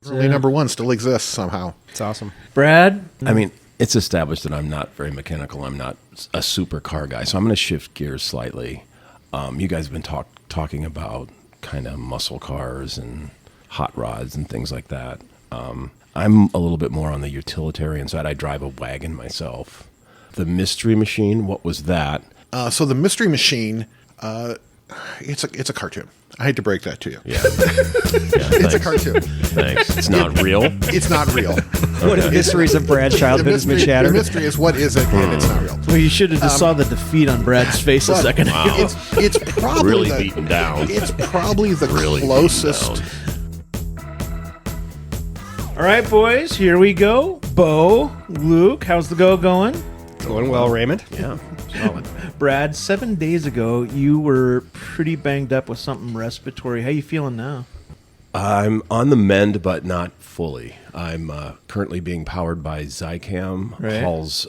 Early number one still exists somehow. It's awesome. Brad? I mean, it's established that I'm not very mechanical. I'm not a super car guy, so I'm going to shift gears slightly. You guys have been talking about kind of muscle cars and hot rods and things like that. I'm a little bit more on the utilitarian side. I drive a wagon myself. The Mystery Machine, what was that? So the Mystery Machine, it's a cartoon. I hate to break that to you. Yeah, It's a cartoon. Thanks. It's not real. It's not real. What are the mysteries of Brad's childhood has been shattered? The mystery is what is it, and it's not real. Well, you should have just saw the defeat on Brad's face a second ago. Wow. It's probably Really beaten down. It's probably the Really closest. All right, boys, here we go. Bo, Luke, how's the go going? Going well, Raymond. Yeah, solid. Brad, 7 days ago, you were pretty banged up with something respiratory. How you feeling now? I'm on the mend, but not fully. I'm currently being powered by Zicam, Right. Hall's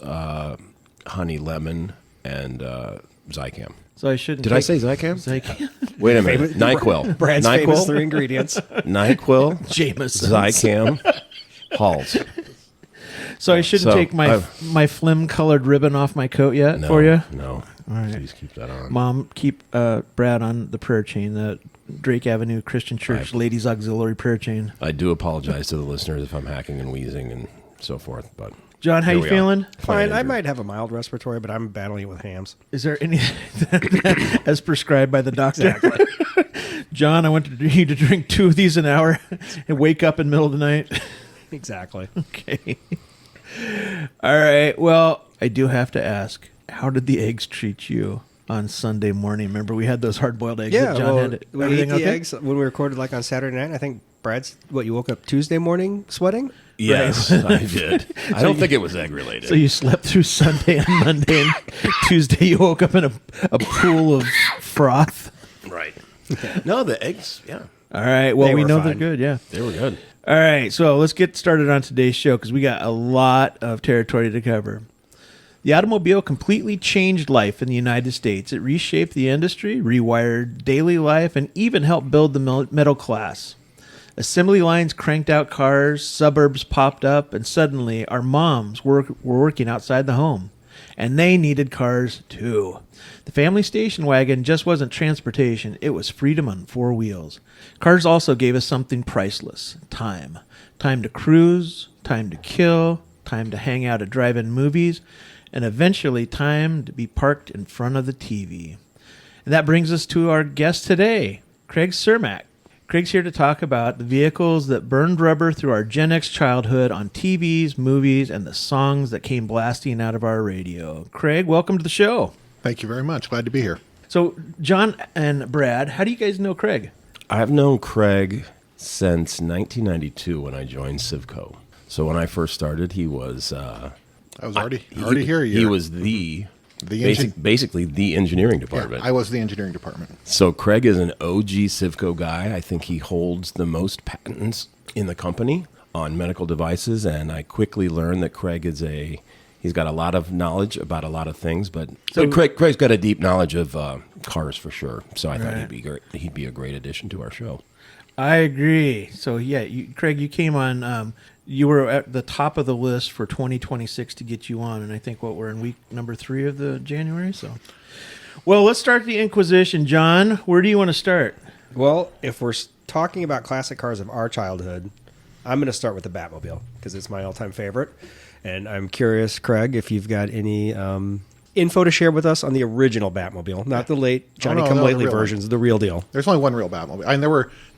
Honey Lemon, and Zicam. So I shouldn't. Did I say Zicam? Zicam? Wait a minute. NyQuil. Brad's famous 3 ingredients. NyQuil, Jameson. Zicam, Hall's. So I shouldn't So, take my phlegm-colored ribbon off my coat yet No, for you? No. right. Please keep that on. Mom, keep Brad on the prayer chain, the Drake Avenue Christian Church Ladies Auxiliary prayer chain. I do apologize to the listeners if I'm hacking and wheezing and so forth, but John, how Here you we are. feeling? Fine. I might have a mild respiratory, but I'm battling it with hams. Is there any as prescribed by the doctor? Exactly. John, I want you to drink 2 of these an hour and wake up in the middle of the night. Exactly. Okay. All right. Well, I do have to ask, how did the eggs treat you on Sunday morning? Remember, we had those hard-boiled eggs that John had. We ate Everything the okay? eggs when we recorded like on Saturday night. I think Brad's, you woke up Tuesday morning sweating? yes, I did. I don't think it was egg related. So you slept through Sunday and Monday, and Tuesday you woke up in a pool of froth. Right. No, the eggs, yeah, All right. Well, They we were know fine. they're good. Yeah. they were good. All right, so let's get started on today's show because we got a lot of territory to cover. The automobile completely changed life in the United States. It reshaped the industry, rewired daily life, and even helped build the middle class. Assembly lines cranked out cars, suburbs popped up, and suddenly our moms were working outside the home. And they needed cars too. The family station wagon just wasn't transportation, it was freedom on 4 wheels. Cars also gave us something priceless: time. Time to cruise, time to kill, time to hang out at drive-in movies, and eventually time to be parked in front of the TV. And that brings us to our guest today, Craig Cermak. Craig's here to talk about the vehicles that burned rubber through our GenX childhood on TVs, movies, and the songs that came blasting out of our radio. Craig, welcome to the show. Thank you very much. Glad to be here. So, John and Brad, how do you guys know Craig? I've known Craig since 1992 when I joined Civco. So when I first started, he was I was already here. He was basically the engineering department. I was the engineering department. So Craig is an OG Civco guy. I think he holds the most patents in the company on medical devices, and I quickly learned that Craig is he's got a lot of knowledge about a lot of things, but Craig's got a deep knowledge of cars for sure. So I thought he'd be a great addition to our show. I agree. So, yeah, Craig, you came on. You were at the top of the list for 2026 to get you on, and I think we're in week number 3 of the January. So, well, let's start the Inquisition. John, where do you want to start? Well, if we're talking about classic cars of our childhood, I'm going to start with the Batmobile because it's my all-time favorite. And I'm curious, Craig, if you've got any info to share with us on the original Batmobile, not the late Johnny-come-lately versions, the real deal. There's only one real Batmobile. I mean,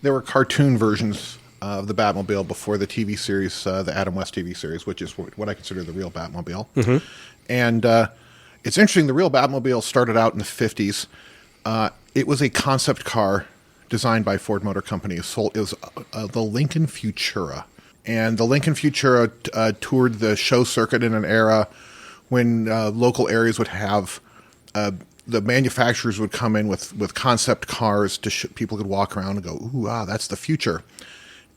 there were cartoon versions of the Batmobile before the TV series, the Adam West TV series, which is what I consider the real Batmobile. Mm-hmm. And it's interesting, the real Batmobile started out in the 50s. It was a concept car designed by Ford Motor Company. It was the Lincoln Futura. And the Lincoln Futura toured the show circuit in an era when local areas would have the manufacturers would come in with concept cars to people could walk around and go, ooh, that's the future.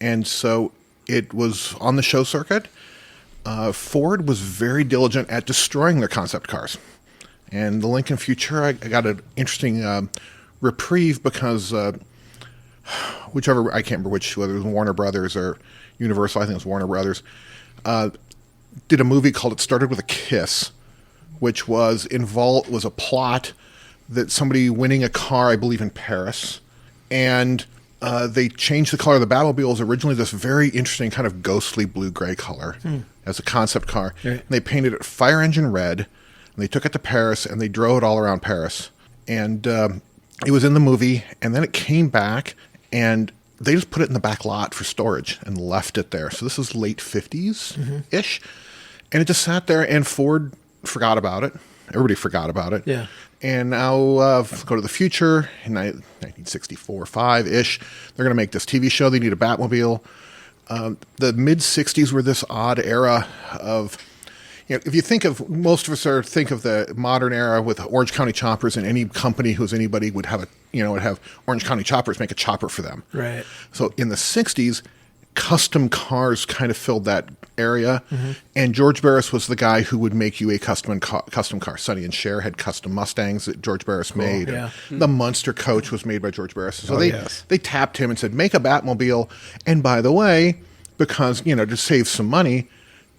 And so it was on the show circuit. Ford was very diligent at destroying their concept cars. And the Lincoln Futura, I got an interesting reprieve because whichever, I can't remember which, whether it was Warner Brothers or Universal, I think it was Warner Brothers, did a movie called It Started With a Kiss, which was a plot that somebody winning a car, I believe in Paris, and they changed the color of the Batmobile. It was originally this very interesting kind of ghostly blue-gray color as a concept car. Right. And they painted it fire engine red, and they took it to Paris, and they drove it all around Paris. And it was in the movie, and then it came back, and they just put it in the back lot for storage and left it there. So this is late 50s-ish. And it just sat there, and Ford forgot about it. Everybody forgot about it. Yeah. And now, go to the future, in 1964, 5-ish, they're going to make this TV show. They need a Batmobile. The mid-60s were this odd era of... if you think of, most of us think of the modern era with Orange County Choppers, and any company who's anybody would have would have Orange County Choppers make a chopper for them. Right. So in the 60s, custom cars kind of filled that area, and George Barris was the guy who would make you a custom car. Sonny and Cher had custom Mustangs that George Barris made. Yeah. The Munster coach was made by George Barris. So yes. they tapped him and said, make a Batmobile, and by the way, because, to save some money,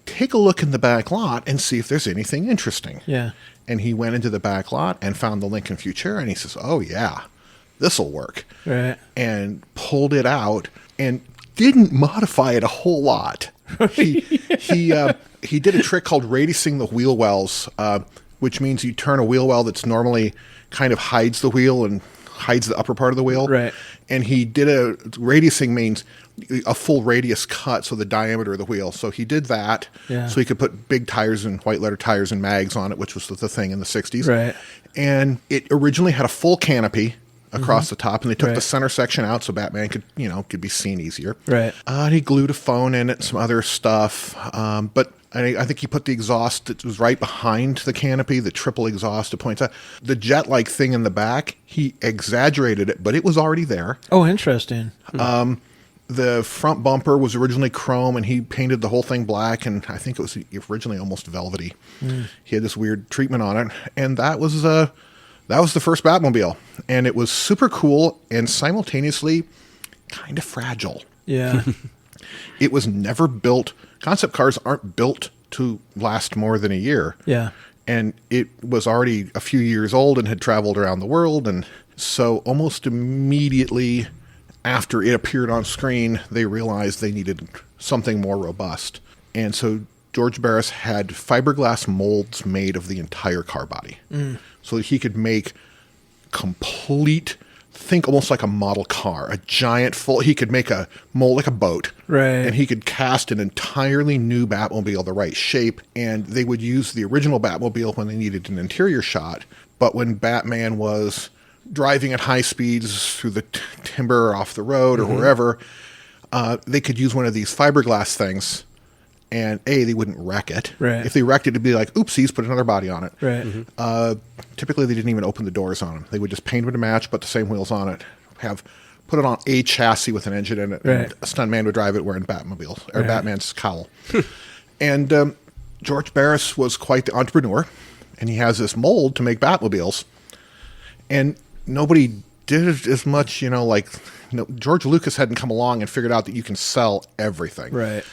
take a look in the back lot and see if there's anything interesting. Yeah. And he went into the back lot and found the Lincoln Futura, and he says, oh, yeah, this'll work. Right. And pulled it out and didn't modify it a whole lot. He did a trick called radiusing the wheel wells, which means you turn a wheel well that's normally kind of hides the wheel and hides the upper part of the wheel. Right. And he did radiusing means a full radius cut, so the diameter of the wheel. So he did that, so he could put big tires and white letter tires and mags on it, which was the thing in the 60s. Right. And it originally had a full canopy across the top, and they took the center section out so Batman could be seen easier. Right. And he glued a phone in it and some other stuff. But I think he put the exhaust that was right behind the canopy, the triple exhaust to point out. The jet-like thing in the back, he exaggerated it, but it was already there. Oh, interesting. The front bumper was originally chrome, and he painted the whole thing black, and I think it was originally almost velvety. He had this weird treatment on it, and that was the first Batmobile, and it was super cool and simultaneously kind of fragile. Yeah. It was never built. Concept cars aren't built to last more than a year. Yeah. And it was already a few years old and had traveled around the world, and so almost immediately after it appeared on screen, they realized they needed something more robust. And so George Barris had fiberglass molds made of the entire car body. So that he could make complete, think almost like a model car, a giant he could make a mold like a boat. Right. And he could cast an entirely new Batmobile the right shape. And they would use the original Batmobile when they needed an interior shot. But when Batman was driving at high speeds through the timber or off the road or wherever, they could use one of these fiberglass things, and they wouldn't wreck it. Right. If they wrecked it, it'd be like, oopsies, put another body on it. Right. Typically, they didn't even open the doors on them. They would just paint them to match, put the same wheels on it, put it on a chassis with an engine in it, Right. and a stuntman would drive it wearing Batmobile, or Batman's cowl. And George Barris was quite the entrepreneur, and he has this mold to make Batmobiles, and nobody did it as much, George Lucas hadn't come along and figured out that you can sell everything. Right.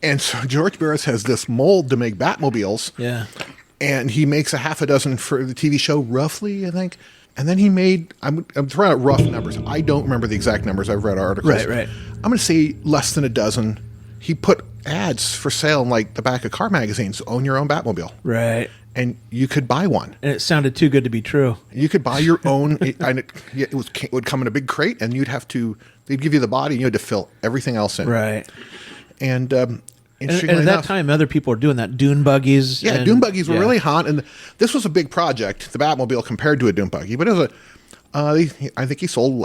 And so George Barris has this mold to make Batmobiles. Yeah. And he makes a half a dozen for the TV show, roughly, I think. And then he made, I'm throwing out rough numbers. I don't remember the exact numbers. I've read articles. Right. I'm going to say less than a dozen. He put ads for sale in the back of car magazines. Own your own Batmobile. Right. And you could buy one. And it sounded too good to be true. You could buy your own. It would come in a big crate, and they'd give you the body, and you had to fill everything else in. Right. And And interestingly at that enough, time, other people were doing that. Dune buggies. yeah, dune buggies were really hot, and this was a big project, the Batmobile, compared to a dune buggy. But it was I think he sold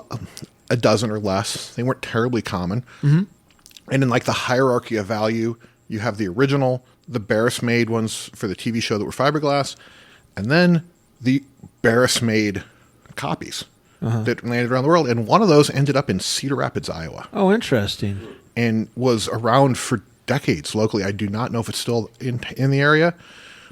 a dozen or less. They weren't terribly common. And in the hierarchy of value, you have the original, the Barris-made ones for the TV show that were fiberglass, and then the Barris-made copies that landed around the world. And one of those ended up in Cedar Rapids, Iowa, Oh, interesting. and was around for decades locally. I do not know if it's still in the area,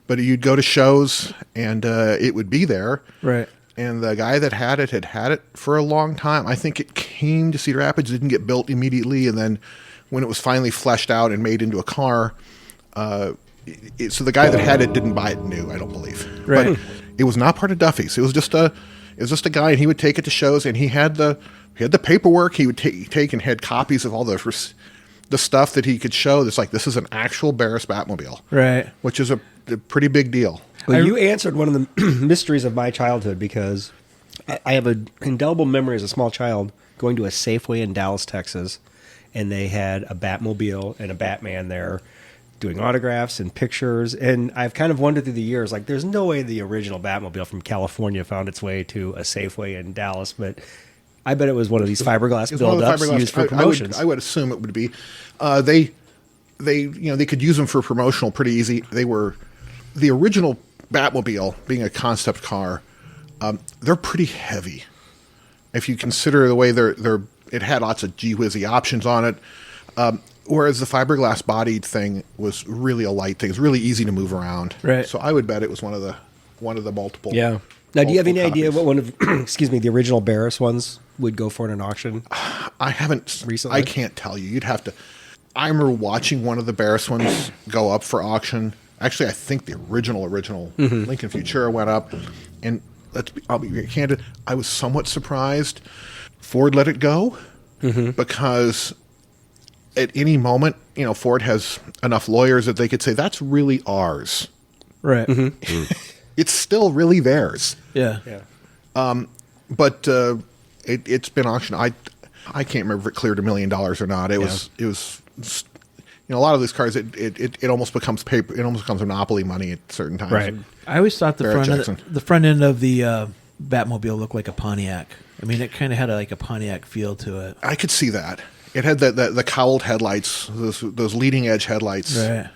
but you'd go to shows, and it would be there. Right. and the guy that had it for a long time. I think it came to Cedar Rapids, didn't get built immediately, and then when it was finally fleshed out and made into a car, so the guy that had it didn't buy it new, I don't believe. Right. But it was not part of Duffy's. It was just a guy, and he would take it to shows, and he had the paperwork. He would take and had copies of all the stuff that he could show. That's like, this is an actual Barris Batmobile, Right. which is a pretty big deal. Well, you answered one of the mysteries of my childhood, because I have an indelible memory as a small child going to a Safeway in Dallas, Texas, and they had a Batmobile and a Batman there doing autographs and pictures. And I've kind of wondered through the years, like, there's no way the original Batmobile from California found its way to a Safeway in Dallas, but I bet it was one of these fiberglass It's one of the buildups fiberglass- used for promotions. I would assume it would be. They could use them for promotional pretty easy. They were the original Batmobile, being a concept car. They're pretty heavy. If you consider the way it had lots of gee-whizzy options on it. Whereas the fiberglass bodied thing was really a light thing. It's really easy to move around. Right. So I would bet it was one of the multiple. Yeah. Now, do you have any multiple idea copies. what one of, the original Barris ones would go for in an auction? I haven't Recently? I can't tell you. You'd have to. I remember watching one of the Barris ones go up for auction. Actually, I think the original Lincoln Futura went up, and I'll be candid. I was somewhat surprised Ford let it go because at any moment, Ford has enough lawyers that they could say that's really ours. Right. It's still really theirs. Yeah. Yeah. But it's been auctioned. I can't remember if it cleared $1 million or not. It was a lot of these cars. It almost becomes paper. It almost becomes monopoly money at certain times. Right. I always thought the Barrett front Jackson. the front end of the Batmobile looked like a Pontiac. I mean, it kind of had like a Pontiac feel to it. I could see that. It had the cowled headlights, those leading edge headlights. Right.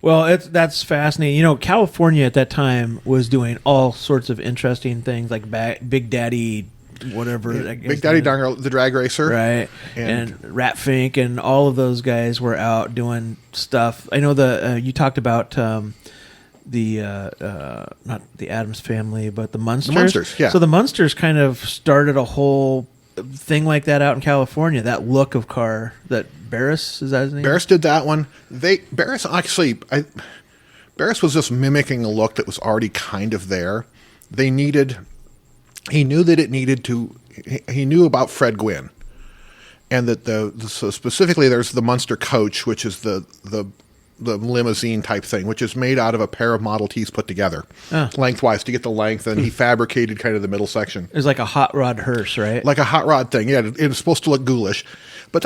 Well, that's fascinating. California at that time was doing all sorts of interesting things, like Big Daddy, whatever. I guess Big Daddy Darnell, the drag racer. Right. And- And Rat Fink and all of those guys were out doing stuff. I know you talked about not the Addams Family, but the Munsters. The Munsters, yeah. So the Munsters kind of started a whole thing like that out in California, that look of car that Barris, is that his name? Barris did that one. Barris was just mimicking a look that was already kind of there. He knew that it needed to. He knew about Fred Gwynn, and that so specifically there's the Munster Coach, which is the limousine type thing, which is made out of a pair of Model Ts put together lengthwise to get the length, and he fabricated kind of the middle section. It was like a hot rod hearse, right? Like a hot rod thing. Yeah, it was supposed to look ghoulish. But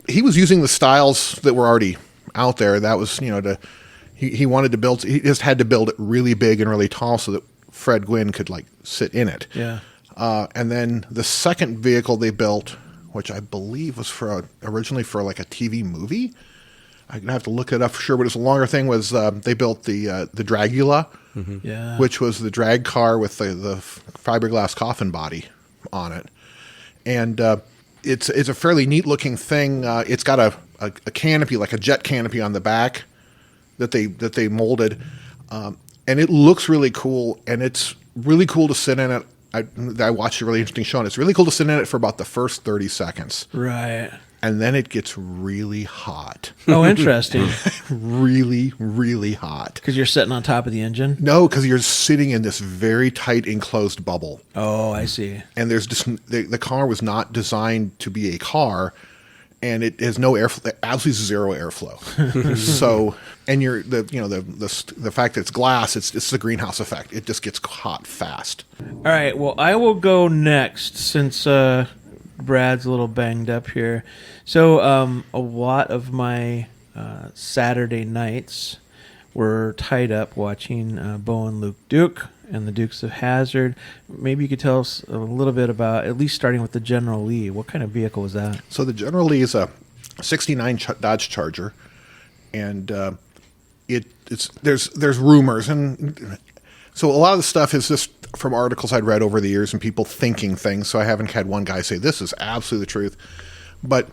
he was using the styles that were already out there. That was, he wanted to build, he just had to build it really big and really tall so that Fred Gwynn could sit in it. Yeah. And then the second vehicle they built, which I believe was originally for like a TV movie. I'm going to have to look it up for sure, but it's a longer thing, was they built the Dragula, Yeah. which was the drag car with the fiberglass coffin body on it. And it's a fairly neat looking thing. It's got a canopy, like a jet canopy on the back that they molded. And it looks really cool, and it's really cool to sit in it. I watched a really interesting show, and it's really cool to sit in it for about the first 30 seconds. Right. And then it gets really hot. Oh, interesting. Really, really hot. Because you're sitting on top of the engine? No, because you're sitting in this very tight enclosed bubble. Oh, I see. And there's just the car was not designed to be a car, and it has no airflow, absolutely zero airflow. So, and the fact that it's glass, it's the greenhouse effect. It just gets hot fast. All right. Well, I will go next since Brad's a little banged up here. So, a lot of my Saturday nights were tied up watching Bo and Luke Duke and the Dukes of Hazzard. Maybe you could tell us a little bit about, at least starting with the General Lee. What kind of vehicle was that? So the General Lee is a '69 Dodge Charger, and there's rumors, and so a lot of the stuff is just from articles I'd read over the years and people thinking things. So I haven't had one guy say this is absolutely the truth, but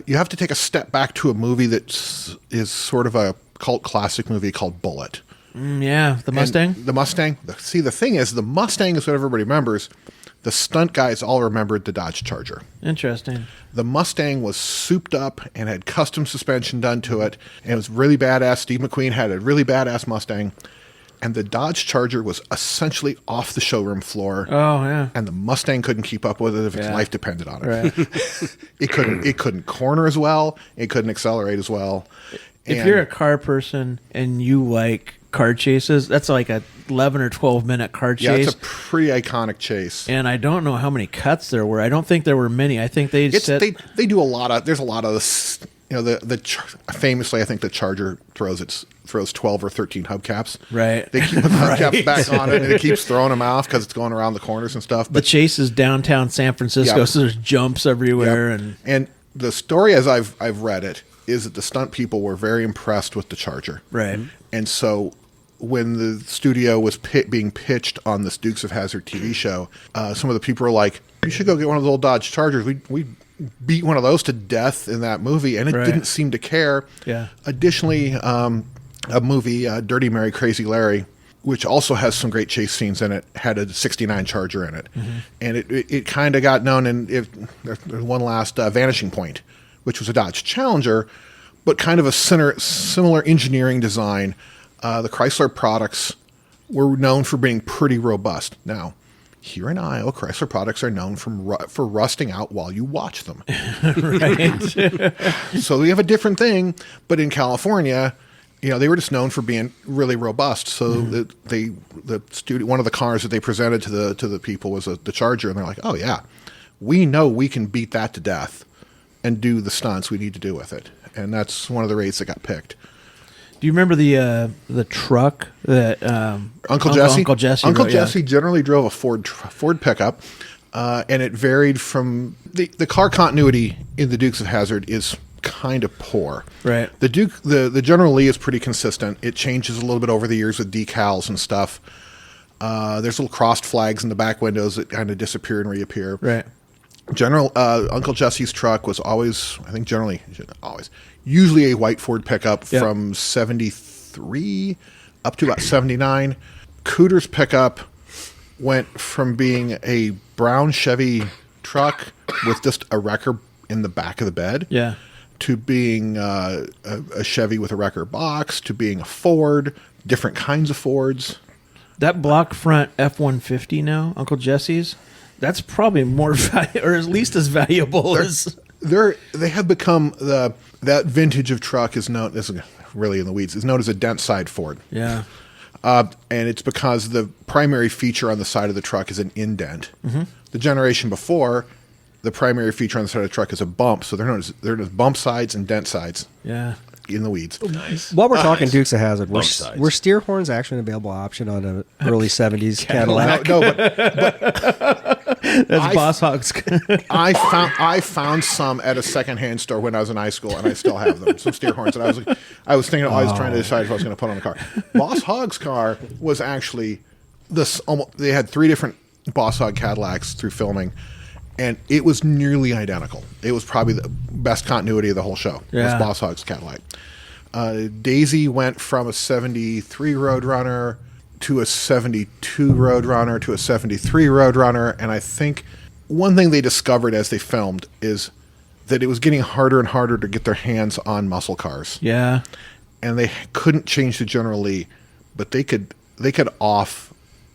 you have to take a step back to a movie that is sort of a cult classic movie called Bullitt. Yeah, the Mustang. And the Mustang. See, the thing is, the Mustang is what everybody remembers. The stunt guys all remembered the Dodge Charger. Interesting. The Mustang was souped up and had custom suspension done to it, and it was really badass. Steve McQueen had a really badass Mustang, and the Dodge Charger was essentially off the showroom floor. Oh yeah. And the Mustang couldn't keep up with it if its life depended on it. Right. It couldn't corner as well. It couldn't accelerate as well. If And- you're a car person and you like car chases, that's like a 11 or 12 minute car yeah, chase. it's a pretty iconic chase. And I don't know how many cuts there were. I don't think there were many. I think they It's, set. they do a lot of. There's a lot of this. You know, famously, I think the Charger throws 12 or 13 hubcaps. Right. They keep putting the hubcaps back on it, and it keeps throwing them off because it's going around the corners and stuff. the But chase is downtown San Francisco, Yeah. so there's jumps everywhere. and the story, as I've read it, is that the stunt people were very impressed with the Charger. Right. And so when the studio was being pitched on this Dukes of Hazzard TV show, some of the people were like, "You should go get one of those old Dodge Chargers. We beat one of those to death in that movie," and it Right. didn't seem to care. Yeah. Additionally, a movie, Dirty Mary, Crazy Larry, which also has some great chase scenes in it, had a '69 Charger in it, and it kind of got known. And there's one last Vanishing Point, which was a Dodge Challenger, but kind of a similar engineering design. The Chrysler products were known for being pretty robust. Now, here in Iowa, Chrysler products are known for rusting out while you watch them. Right. So we have a different thing, but in California, you know, they were just known for being really robust. So one of the cars that they presented to the people was the Charger, and they're like, "Oh yeah, we know we can beat that to death and do the stunts we need to do with it," and that's one of the rates that got picked. Do you remember the truck that Uncle Jesse? Uncle Jesse. Uncle wrote, yeah. Jesse generally drove a Ford pickup, and it varied from the car continuity in the Dukes of Hazzard is kind of poor. Right. The General Lee is pretty consistent. It changes a little bit over the years with decals and stuff. There's little crossed flags in the back windows that kind of disappear and reappear. Right. Uncle Jesse's truck was usually a white Ford pickup Yep. from 73 up to about 79. Cooter's pickup went from being a brown Chevy truck with just a wrecker in the back of the bed Yeah. to being a Chevy with a wrecker box to being a Ford, different kinds of Fords. That block front F-150 now, Uncle Jesse's, that's probably more or at least as valuable as. They have become that vintage of truck is known as really in the weeds is known as a dent side Ford. Yeah. And it's because the primary feature on the side of the truck is an indent. The generation before, the primary feature on the side of the truck is a bump, so they're known as bump sides and dent sides Yeah. in the weeds. Nice. While we're talking Dukes of Hazzard, Bump sides. were steer horns actually an available option on an early 70s Cadillac? No, but That's Boss Hog's. I found some at a secondhand store when I was in high school, and I still have them. Some steer horns, and I was thinking, I was trying to decide if I was going to put on the car. Boss Hogg's car was actually this. They had 3 different Boss Hogg Cadillacs through filming, and it was nearly identical. It was probably the best continuity of the whole show. Yeah. Was Boss Hogg's Cadillac. Daisy went from a 73 Roadrunner to a 72 Roadrunner to a 73 Roadrunner, and I think one thing they discovered as they filmed is that it was getting harder and harder to get their hands on muscle cars, Yeah. and they couldn't change the General Lee, but they could off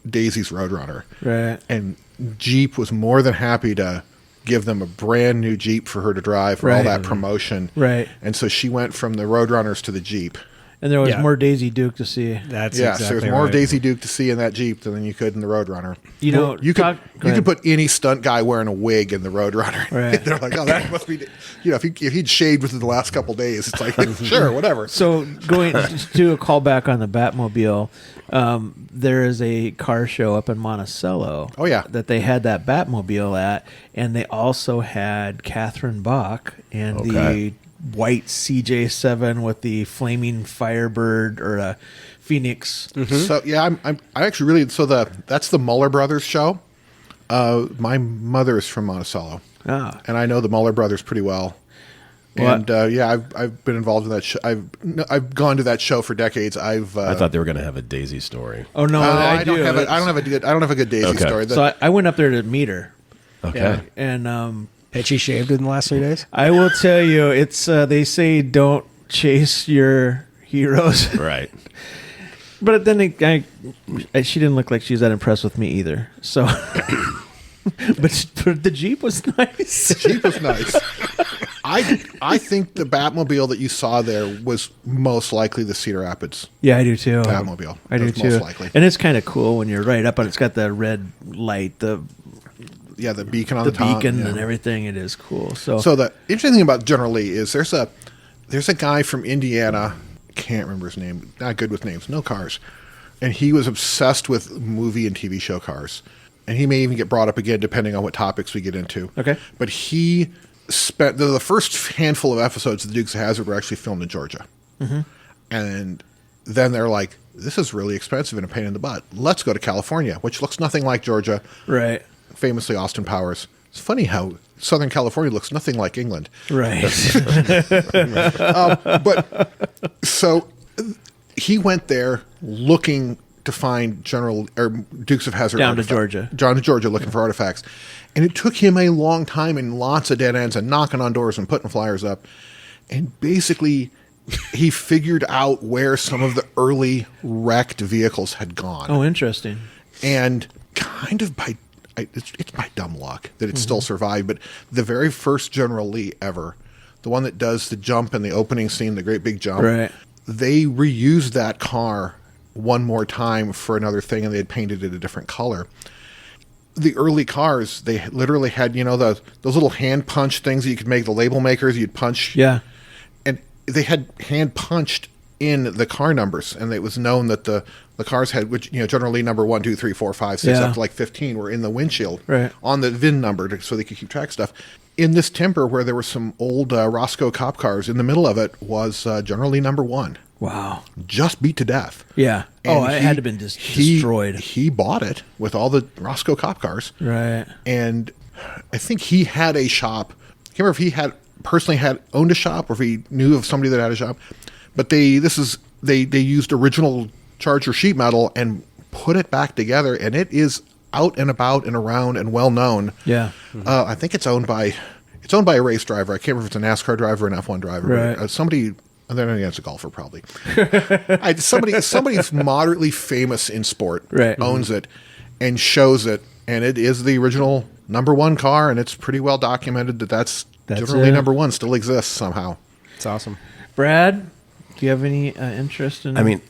Daisy's Roadrunner, Right. and Jeep was more than happy to give them a brand new Jeep for her to drive for all Right. that promotion, Right. And so she went from the Roadrunners to the Jeep. And there was Yeah. more Daisy Duke to see. That's Yeah, exactly so there's more right. Daisy Duke to see in that Jeep than you could in the Roadrunner. You know, You go could ahead. put any stunt guy wearing a wig in the Roadrunner. Right. They're like, oh, that must be, if he'd shaved within the last couple days, it's like, sure, whatever. So going to a callback on the Batmobile, there is a car show up in Monticello. Oh, yeah. That they had that Batmobile at, and they also had Catherine Bach and Okay. the white CJ7 with the flaming Firebird or a Phoenix. So yeah, I actually really that's the Muller Brothers show. My mother is from Monticello, Ah. and I know the Muller Brothers pretty well. And I've been involved in that show. I've gone to that show for decades. I thought they were going to have a Daisy story. Oh no, I don't have a good Daisy story. So I went up there to meet her. Okay. And Had she shaved in the last 3 days? I will tell you, it's they say don't chase your heroes, Right. but then she didn't look like she was that impressed with me either. So, but the Jeep was nice. The Jeep was nice. I think the Batmobile that you saw there was most likely the Cedar Rapids Yeah, I do too. Batmobile. I do That's too. most likely. And it's kind of cool when you're right up on it. It's got the red light, the beacon on the top. beacon yeah. and everything. It is cool. So the interesting thing about General Lee is there's a guy from Indiana, can't remember his name, not good with names, no cars, and he was obsessed with movie and TV show cars, and he may even get brought up again depending on what topics we get into. Okay. But he spent the first handful of episodes of the Dukes of Hazzard were actually filmed in Georgia, and then they're like, this is really expensive and a pain in the butt. Let's go to California, which looks nothing like Georgia. right, Famously Austin Powers. It's funny how Southern California looks nothing like England. right. But so he went there looking to find Dukes of Hazzard Down to Georgia looking for artifacts, and it took him a long time and lots of dead ends and knocking on doors and putting flyers up, and basically he figured out where some of the early wrecked vehicles had gone. Oh, interesting. And kind of it's by dumb luck that it still survived, but the very first General Lee ever, the one that does the jump in the opening scene, the great big jump, Right. they reused that car one more time for another thing, and they had painted it a different color. The early cars, they literally had, those little hand punch things that you could make, the label makers, you'd punch. Yeah. And they had hand punched in the car numbers, and it was known that the cars had, which General Lee number 1, 2, 3, 4, 5, 6, Yeah. up to like 15 were in the windshield, Right. on the VIN number, so they could keep track of stuff. In this timber, where there were some old Roscoe cop cars, in the middle of it was General Lee number 1, Wow. just beat to death. Yeah. And it had to have been destroyed. He bought it with all the Roscoe cop cars, Right. and I think he had a shop. I can't remember if he had personally owned a shop or if he knew of somebody that had a shop. But they used original Charger sheet metal and put it back together, and it is out and about and around and well known. Yeah. I think it's owned by a race driver. I can't remember if it's a NASCAR driver or an F1 driver. Right. But, somebody. And then it's a golfer, probably. Somebody's moderately famous in sport, Right. owns it and shows it, and it is the original number 1 car, and it's pretty well documented that's generally it. number 1 still exists somehow. It's awesome. Brad, do you have any interest in? I mean,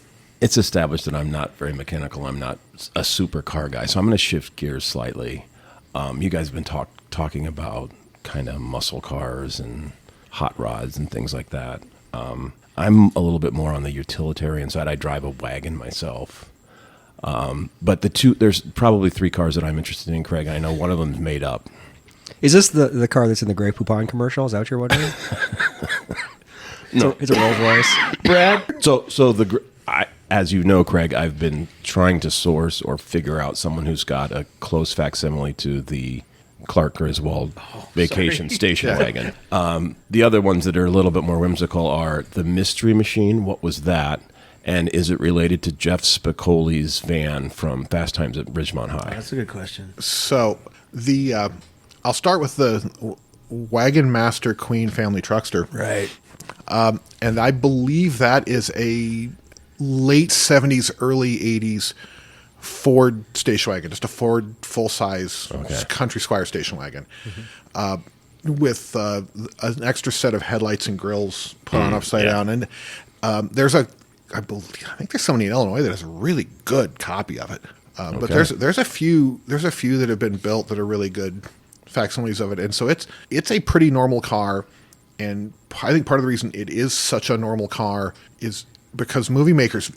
it's established that I'm not very mechanical. I'm not a super car guy, so I'm going to shift gears slightly. You guys have been talking about kind of muscle cars and hot rods and things like that. I'm a little bit more on the utilitarian side. I drive a wagon myself. But there's probably 3 cars that I'm interested in, Craig. I know one of them's made up. Is this the car that's in the Grey Poupon commercial? Is that what you're wondering? No. It's a Rolls Royce. Brad? As you know, Craig, I've been trying to source or figure out someone who's got a close facsimile to the Clark Griswold vacation station wagon. The other ones that are a little bit more whimsical are the Mystery Machine. What was that? And is it related to Jeff Spicoli's van from Fast Times at Ridgemont High? That's a good question. So I'll start with the Wagon Master Queen family Truckster. Right. And I believe that is a late 70s, early 80s Ford station wagon, just a Ford full-size Country Squire station wagon, with an extra set of headlights and grills put on upside down. And I think there's somebody in Illinois that has a really good copy of it. But there's a few that have been built that are really good facsimiles of it, and so it's a pretty normal car. And I think part of the reason it is such a normal car is because movie makers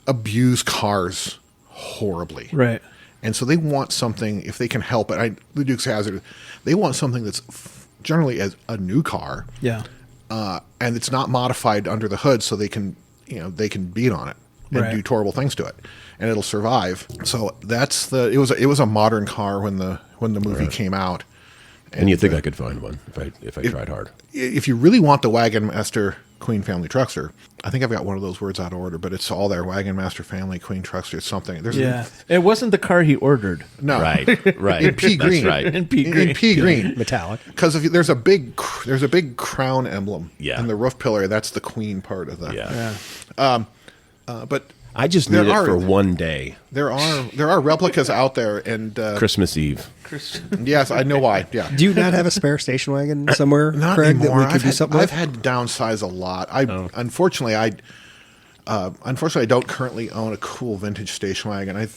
abuse cars horribly. Right. And so they want something, if they can help it. The Dukes of Hazzard, they want something that's generally as a new car. Yeah. And it's not modified under the hood, so they can beat on it and do horrible things to it, and it'll survive. So it was a modern car when the movie came out. And you think I could find one if I tried hard? If you really want the Wagon Master Queen Family Truckster, I think I've got one of those words out of order, but it's all there. Wagon Master Family Queen Truckster. It's something. It wasn't the car he ordered. No. Right. In pea green. That's right. In pea green. In pea green. Metallic. Because there's a big crown emblem Yeah. in the roof pillar. That's the queen part of the. Yeah. But I just there need it are- for one day. there are replicas out there, and Christmas Eve. yes, I know why. Yeah. Do you not have a spare station wagon somewhere, Not Craig, anymore. that we could do something I've with? had to downsize a lot. Unfortunately, I don't currently own a cool vintage station wagon.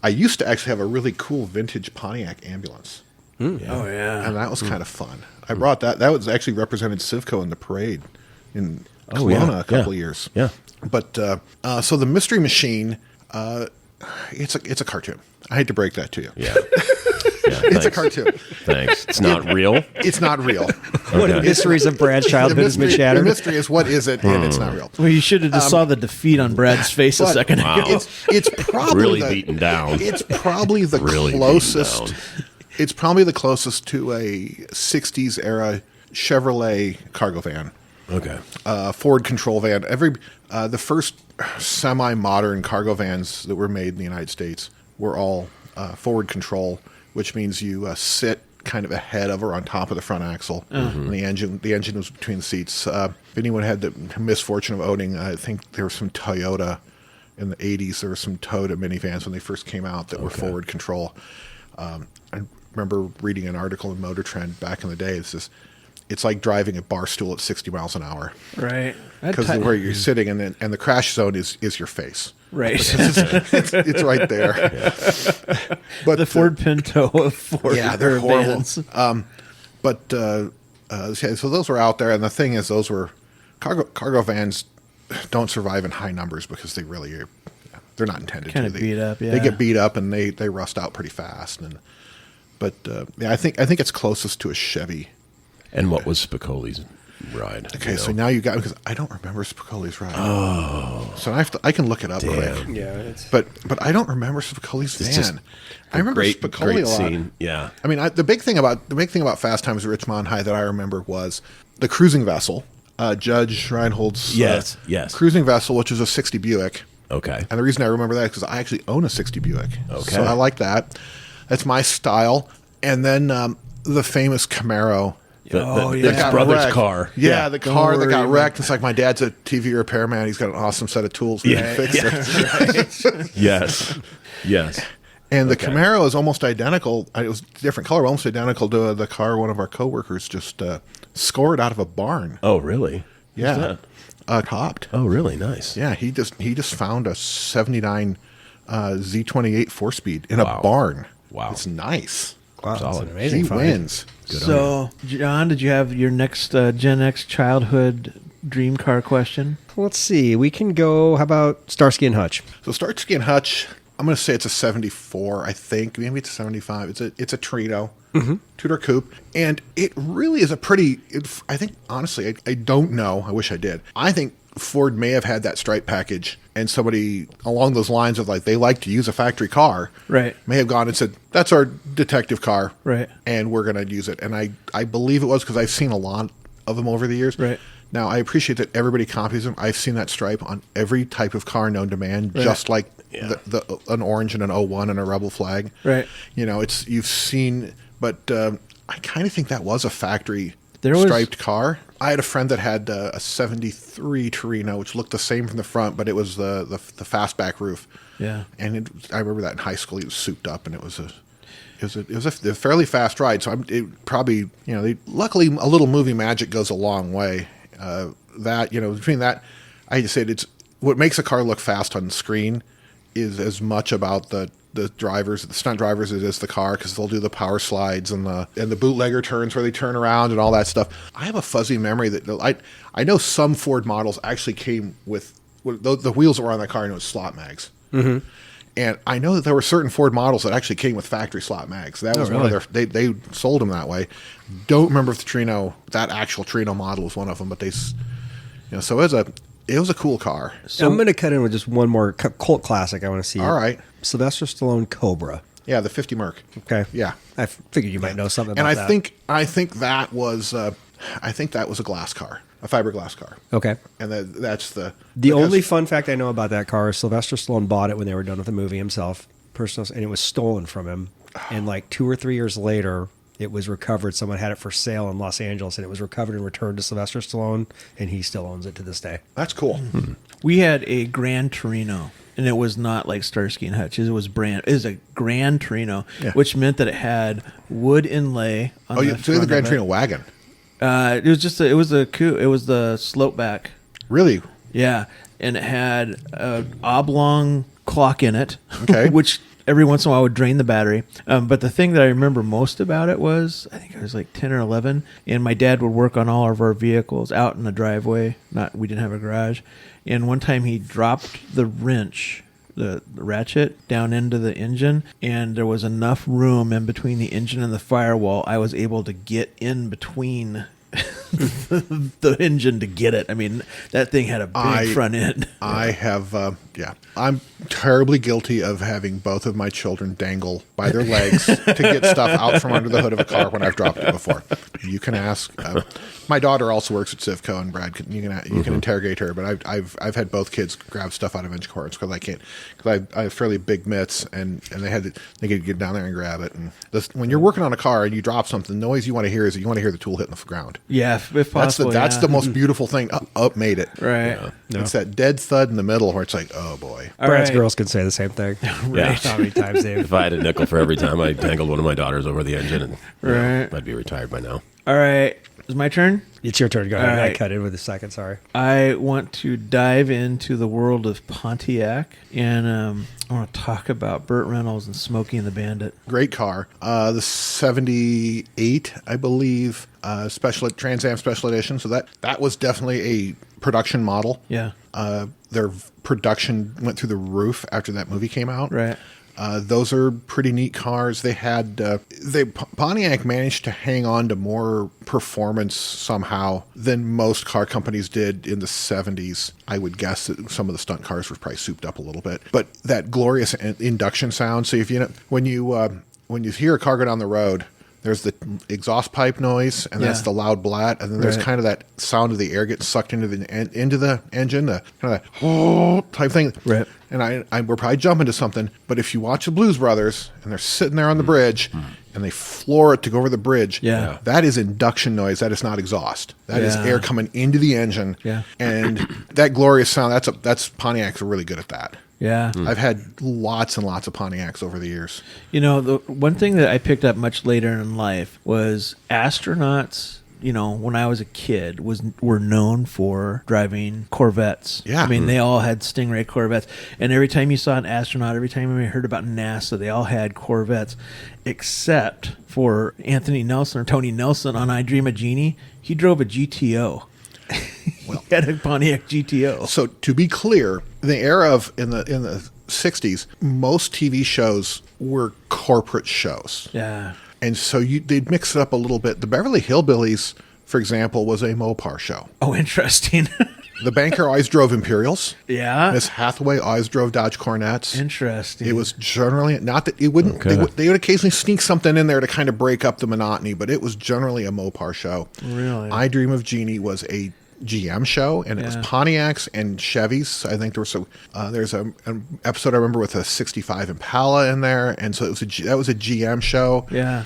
I used to actually have a really cool vintage Pontiac ambulance, Oh yeah. and that was kind of fun. I brought that. That was actually represented Civco in the parade in Oh, yeah. Kelowna a couple Yeah. years. Yeah. But so the Mystery Machine, it's a cartoon. I hate to break that to you. Yeah. It's a cartoon. Thanks. It's not real. It's not real. What the mysteries of Brad's childhood has been The shattered? mystery is what is it, and it's not real. Well, you should have just saw the defeat on Brad's face a But second ago. Wow. It's probably Really the, beaten down. It's probably the Really beaten closest. down. It's probably the closest to a '60s era Chevrolet cargo van, Okay. Ford control van. The first semi-modern cargo vans that were made in the United States were all forward control, which means you sit kind of ahead of or on top of the front axle. And the engine was between the seats. If anyone had the misfortune of owning, I think there was some Toyota in the 80s. There were some Toyota minivans when they first came out that were forward control. I remember reading an article in Motor Trend back in the day. It's like driving a bar stool at 60 miles an hour. Right. Because where you're sitting and the crash zone is your face. Right. It's right there. But The Ford Pinto of Ford. yeah, they're horrible. vans. So those were out there, and the thing is, those were cargo vans don't survive in high numbers because they really are. They're not intended Kinda to. beat up, They yeah. get beat up and they rust out pretty fast. But I think it's closest to a Chevy. And what was Spicoli's ride? Okay, You so know? now you got, because I don't remember Spicoli's ride. Oh, so I can look it up quick. Yeah, it's But I don't remember Spicoli's van. just I remember great Spicoli a lot. scene. Yeah. I mean, the big thing about Fast Times at Richmond High that I remember was the cruising vessel, Judge Reinhold's Yes. cruising vessel, which was a 60 Buick. Okay. And the reason I remember that is because I actually own a 60 Buick. Okay. So I like that. That's my style. And then the famous Camaro. Oh, His yeah. brother's wrecked. car. Yeah, the car that got worry wrecked. It's like my dad's a TV repairman. He's got an awesome set of tools to fix it. Yes. Yes. And the Camaro is almost identical. It was a different color, almost identical to the car one of our coworkers just scored out of a barn. Oh, really? Yeah, topped. Oh, really? Nice. Yeah, he just found a '79 Z28 4-speed in a Wow. barn. Wow. It's nice. wow, Solid. it's an amazing He find. wins. So, John, did you have your next Gen X childhood dream car question? Let's see. We can go. How about Starsky and Hutch? So Starsky and Hutch, I'm going to say it's a '74. I think maybe it's a '75. It's a Torino, two-door coupe, and it really is a pretty. I think honestly, I don't know. I wish I did. I think Ford may have had that stripe package, and somebody along those lines of like they like to use a factory car, Right. May have gone and said that's our detective car, Right. and we're going to use it. And I believe it was because I've seen a lot of them over the years, Right. Now, I appreciate that everybody copies them. I've seen that stripe on every type of car known to man, just like an orange and an 01 and a rebel flag. Right. You know, you've seen, but I kind of think that was a factory There was- striped car. I had a friend that had a '73 Torino, which looked the same from the front, but it was the fastback roof. Yeah. And I remember that in high school. He was souped up, and it was a fairly fast ride. So it probably, luckily a little movie magic goes a long way. Between that, I just said it's what makes a car look fast on screen is as much about the drivers, the stunt drivers, as it is the car, because they'll do the power slides and the bootlegger turns where they turn around and all that stuff. I have a fuzzy memory that I know some Ford models actually came with the wheels that were on that car, and it was slot mags. Mm-hmm. And I know that there were certain Ford models that actually came with factory slot mags. That was one of their. They sold them that way. Don't remember if that actual Torino model was one of them, but so it was a cool car. I'm going to cut in with just one more cult classic I want to see. All right. Sylvester Stallone Cobra. Yeah, the 50 Merc. Okay. Yeah. I figured you might know something And about that. I think that was a glass car, a fiberglass car. Okay. And that's The because- only fun fact I know about that car is Sylvester Stallone bought it when they were done with the movie himself, personal, and it was stolen from him. And like 2 or 3 years later, it was recovered. Someone had it for sale in Los Angeles, and it was recovered and returned to Sylvester Stallone, and he still owns it to this day. That's cool. We had a Gran Torino, and it was not like Starsky and Hutch. It was a Gran Torino, Yeah. which meant that it had wood inlay on Oh, the you front the Gran of it. Torino wagon. It was just it was a coupe. It was the slope back. Really? Yeah, and it had an oblong clock in it, Okay. which every once in a while would drain the battery. But the thing that I remember most about it was, I think I was like 10 or 11, and my dad would work on all of our vehicles out in the driveway. We didn't have a garage. And one time he dropped the wrench, the ratchet, down into the engine, and there was enough room in between the engine and the firewall. I was able to get in between the engine to get it. I mean, that thing had a big front end. I have, I'm terribly guilty of having both of my children dangle by their legs to get stuff out from under the hood of a car when I've dropped it before. You can ask. My daughter also works at Civco, and Brad, you can interrogate her. But I've had both kids grab stuff out of engine cords because I can't, because I have fairly big mitts, and they could get down there and grab it. And when you're working on a car and you drop something, the noise you want to hear is you want to hear the tool hitting the ground. Yeah, if possible. That's the most beautiful thing. Made it. Right. No. It's that dead thud in the middle where it's like, oh boy. All Brad's right. girls can say the same thing. Yeah. How many times they've... If I had a nickel for every time I dangled one of my daughters over the engine, and, Right. I'd be retired by now. All right. Is my turn? It's your turn. Go ahead. All right. I cut in with a second. Sorry. I want to dive into the world of Pontiac, and I want to talk about Burt Reynolds and Smokey and the Bandit. Great car. The 78, I believe, Trans Am Special Edition. So that was definitely a production model. Yeah. Their production went through the roof after that movie came out. Right. Those are pretty neat cars. They had Pontiac managed to hang on to more performance somehow than most car companies did in the 70s. I would guess that some of the stunt cars were probably souped up a little bit, but that glorious induction sound. So if when you hear a car go down the road, there's the exhaust pipe noise, and that's Yeah. the loud blat, and then there's Right. kind of that sound of the air getting sucked into the engine, the kind of that type thing. Right. And we're probably jumping to something, but if you watch the Blues Brothers and they're sitting there on the bridge and they floor it to go over the bridge, Yeah. that is induction noise. That is not exhaust. That is Yeah. air coming into the engine. Yeah. And that glorious sound, that's Pontiacs are really good at that. Yeah. I've had lots and lots of Pontiacs over the years. You know, the one thing that I picked up much later in life was astronauts. You know, when I was a kid, were known for driving Corvettes. Yeah. I mean, they all had Stingray Corvettes, and every time you saw an astronaut, every time you heard about NASA, they all had Corvettes, except for Anthony Nelson or Tony Nelson on I Dream of Jeannie. He drove a GTO. He had a Pontiac GTO. So to be clear, in the era of in the 60s, most TV shows were corporate shows. Yeah. And so they'd mix it up a little bit. The Beverly Hillbillies, for example, was a Mopar show. Oh, interesting. The banker always drove Imperials. Yeah. Miss Hathaway always drove Dodge Cornettes. Interesting. It was generally not that it wouldn't. Okay. They would occasionally sneak something in there to kind of break up the monotony, but it was generally a Mopar show. Really? I Dream of Jeannie was a GM show, and it was Yeah. Pontiacs and Chevys. I think there was there's an episode I remember with a '65 Impala in there, and so that was a GM show. Yeah.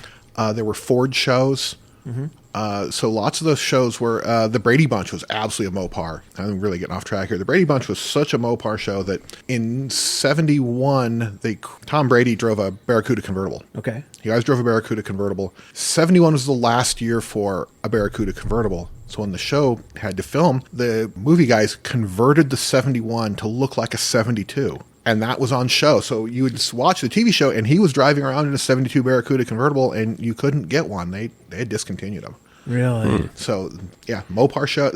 There were Ford shows. So lots of those shows were the Brady Bunch was absolutely a Mopar. I'm really getting off track here. The Brady Bunch was such a Mopar show that in '71 Tom Brady drove a Barracuda convertible. Okay. He always drove a Barracuda convertible. '71 was the last year for a Barracuda convertible. So when the show had to film, the movie guys converted the '71 to look like a '72. And that was on show. So you would just watch the TV show, and he was driving around in a '72 Barracuda convertible, and you couldn't get one. They had discontinued them. Really? So yeah, Mopar show,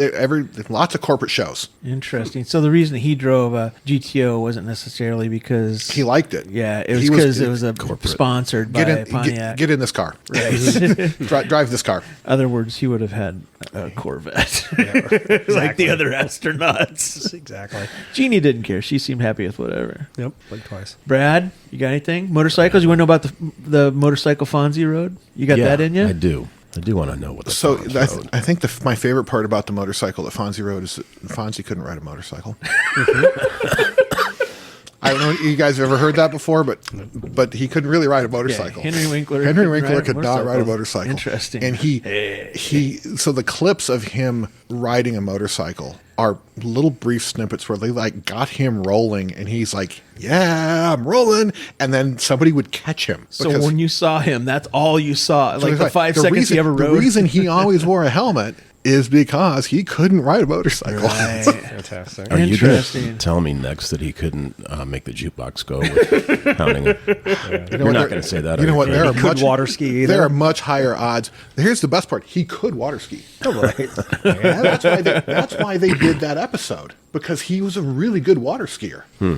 lots of corporate shows. Interesting. So the reason he drove a GTO wasn't necessarily because He liked it. Yeah, it was He because it was corporate. sponsored by Pontiac. Get in this car. Drive this car. Other words, he would have had a Corvette, like the other astronauts. Exactly. Jeannie didn't care. She seemed happy with whatever. Yep. Like twice. Brad, you got anything? Motorcycles? You want to know about the motorcycle Fonzie rode? You got that in you? I do. I do want to know what the So Fonz rode. I think my favorite part about the motorcycle that Fonzie rode is that Fonzie couldn't ride a motorcycle. I don't know if you guys have ever heard that before, but he couldn't really ride a motorcycle. Yeah, Henry Winkler could not ride a motorcycle. Interesting. And so the clips of him riding a motorcycle are little brief snippets where they like got him rolling and he's like, yeah, I'm rolling. And then somebody would catch him. So when you saw him, that's all you saw. Like the 5 seconds reason, he ever rode. The reason he always wore a helmet is because he couldn't ride a motorcycle. Right. Fantastic. Are you going Interesting. to tell me next that he couldn't make the jukebox go with pounding it? You're not going to say that. You know what? There are Couldn't water ski either. There are much higher odds. Here's the best part: he could water ski. Right. Yeah, that's why they did that episode, because he was a really good water skier. Now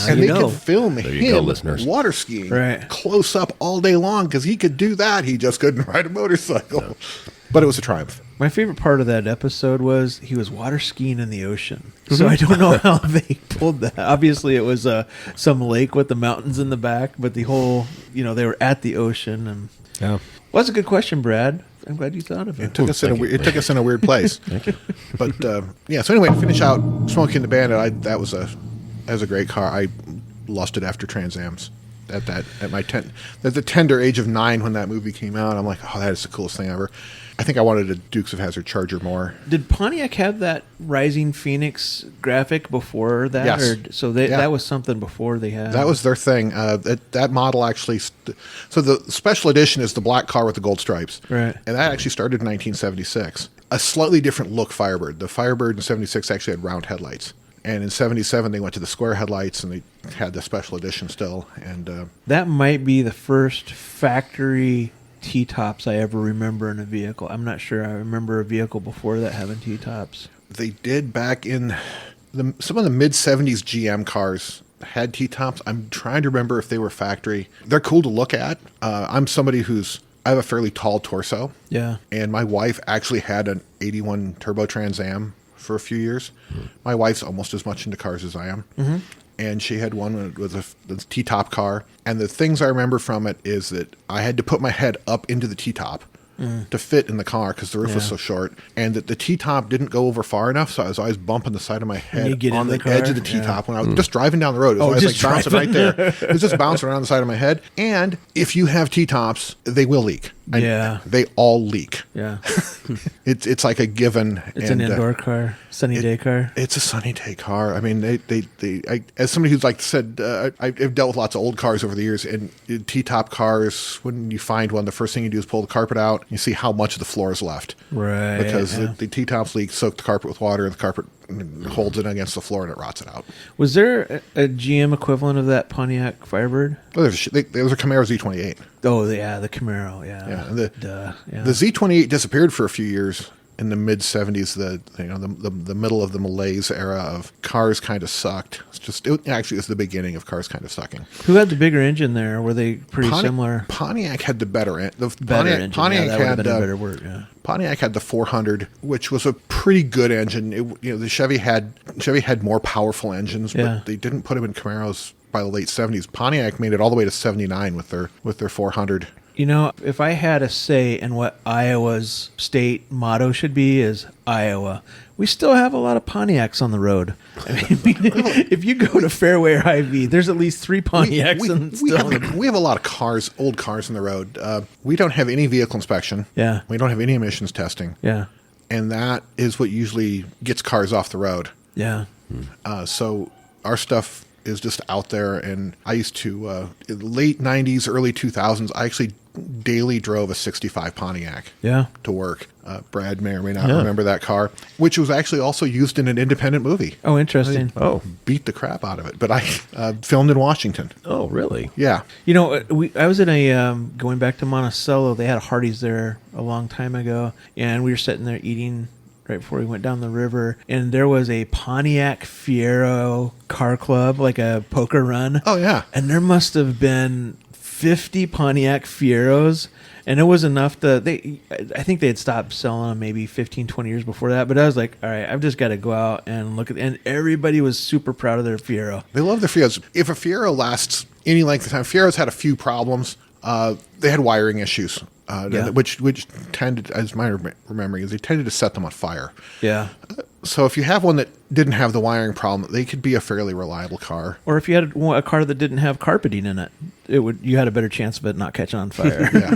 And you they know. could film you go, him listeners. water skiing Right. close up all day long because he could do that. He just couldn't ride a motorcycle. But it was a triumph. My favorite part of that episode was he was water skiing in the ocean. So I don't know how they pulled that. Obviously, it was some lake with the mountains in the back, but the whole, they were at the ocean. And Yeah. well, that's a good question, Brad. I'm glad you thought of it. It took us in a weird place. Thank you. But yeah, so anyway, to finish out Smokey and the Bandit, that was a great car. I lost it after Trans Ams at the tender age of 9 when that movie came out. I'm like, oh, that is the coolest thing ever. I think I wanted a Dukes of Hazzard Charger more. Did Pontiac have that Rising Phoenix graphic before that? Yes. So that was something before they had. That was their thing. That model actually. So the special edition is the black car with the gold stripes, Right. And that actually started in 1976. A slightly different look Firebird. The Firebird in '76 actually had round headlights, and in '77 they went to the square headlights, and they had the special edition still. And That might be the first factory T-tops I ever remember in a vehicle. I'm not sure. I remember a vehicle before that having T-tops. they did back in some of the mid '70s GM cars had T-tops. I'm trying to remember if they were factory. They're cool to look at. I'm somebody I have a fairly tall torso. Yeah. And my wife actually had an 81 Turbo Trans Am for a few years. My wife's almost as much into cars as I am. Mm-hmm. And she had one with a T-top car. And the things I remember from it is that I had to put my head up into the T-top to fit in the car because the roof was so short. And that the T-top didn't go over far enough, so I was always bumping the side of my you head get on in the the edge car? of the T-top when I was just driving down the road. It was always like just bouncing driving. right there. It was just bouncing around the side of my head. And if you have T-tops, they will leak. Yeah. They all leak. Yeah. It's like a given. It's an indoor car, sunny day car. It's a sunny day car. I mean, as somebody who's said, I've dealt with lots of old cars over the years, and T-top cars, when you find one, the first thing you do is pull the carpet out. You see how much of the floor is left. Right. Because yeah. the T-tops leak, soak the carpet with water, and the carpet holds it against the floor and it rots it out. Was there a GM equivalent of that Pontiac Firebird? Well, there was a Camaro Z28. Oh, yeah, the Camaro, yeah. Yeah, and the Z28 disappeared for a few years in the mid '70s. The middle of the malaise era of cars kind of sucked. Actually, it was the beginning of cars kind of sucking. Who had the bigger engine there? Were they pretty similar? Pontiac had the better end. Better Pontiac engine. That would have had been a better word. Yeah. Pontiac had the 400, which was a pretty good engine. The Chevy had more powerful engines, Yeah. but they didn't put them in Camaros by the late '70s. Pontiac made it all the way to '79 with their 400. If I had a say in what Iowa's state motto should be is Iowa, we still have a lot of Pontiacs on the road. I mean, if you go to Fairway or Hy-Vee, there's at least 3 Pontiacs. We have a lot of old cars on the road. We don't have any vehicle inspection. Yeah. We don't have any emissions testing. Yeah. And that is what usually gets cars off the road. Yeah. So our stuff is just out there. And I used to, in the late 90s, early 2000s, I actually daily drove a 65 Pontiac Yeah. to work. Brad may or may not remember that car, which was actually also used in an independent movie. Oh, interesting. Oh, Beat the crap out of it. But I filmed in Washington. oh, really? Yeah. You know, I was in a going back to Monticello. They had a Hardee's there a long time ago, and we were sitting there eating right before we went down the river, and there was a Pontiac Fiero car club, like a poker run. Oh, yeah. And there must have been 50 Pontiac Fieros, and it was enough to I think they had stopped selling them maybe 15, 20 years before that. But I was like, all right, I've just got to go out and look at, and everybody was super proud of their Fiero. They love their Fieros. If a Fiero lasts any length of time, Fieros had a few problems. They had wiring issues, which tended, as my remembering is, they tended to set them on fire. Yeah. So if you have one that didn't have the wiring problem, they could be a fairly reliable car. Or if you had a car that didn't have carpeting in it, you had a better chance of it not catching on fire. Yeah.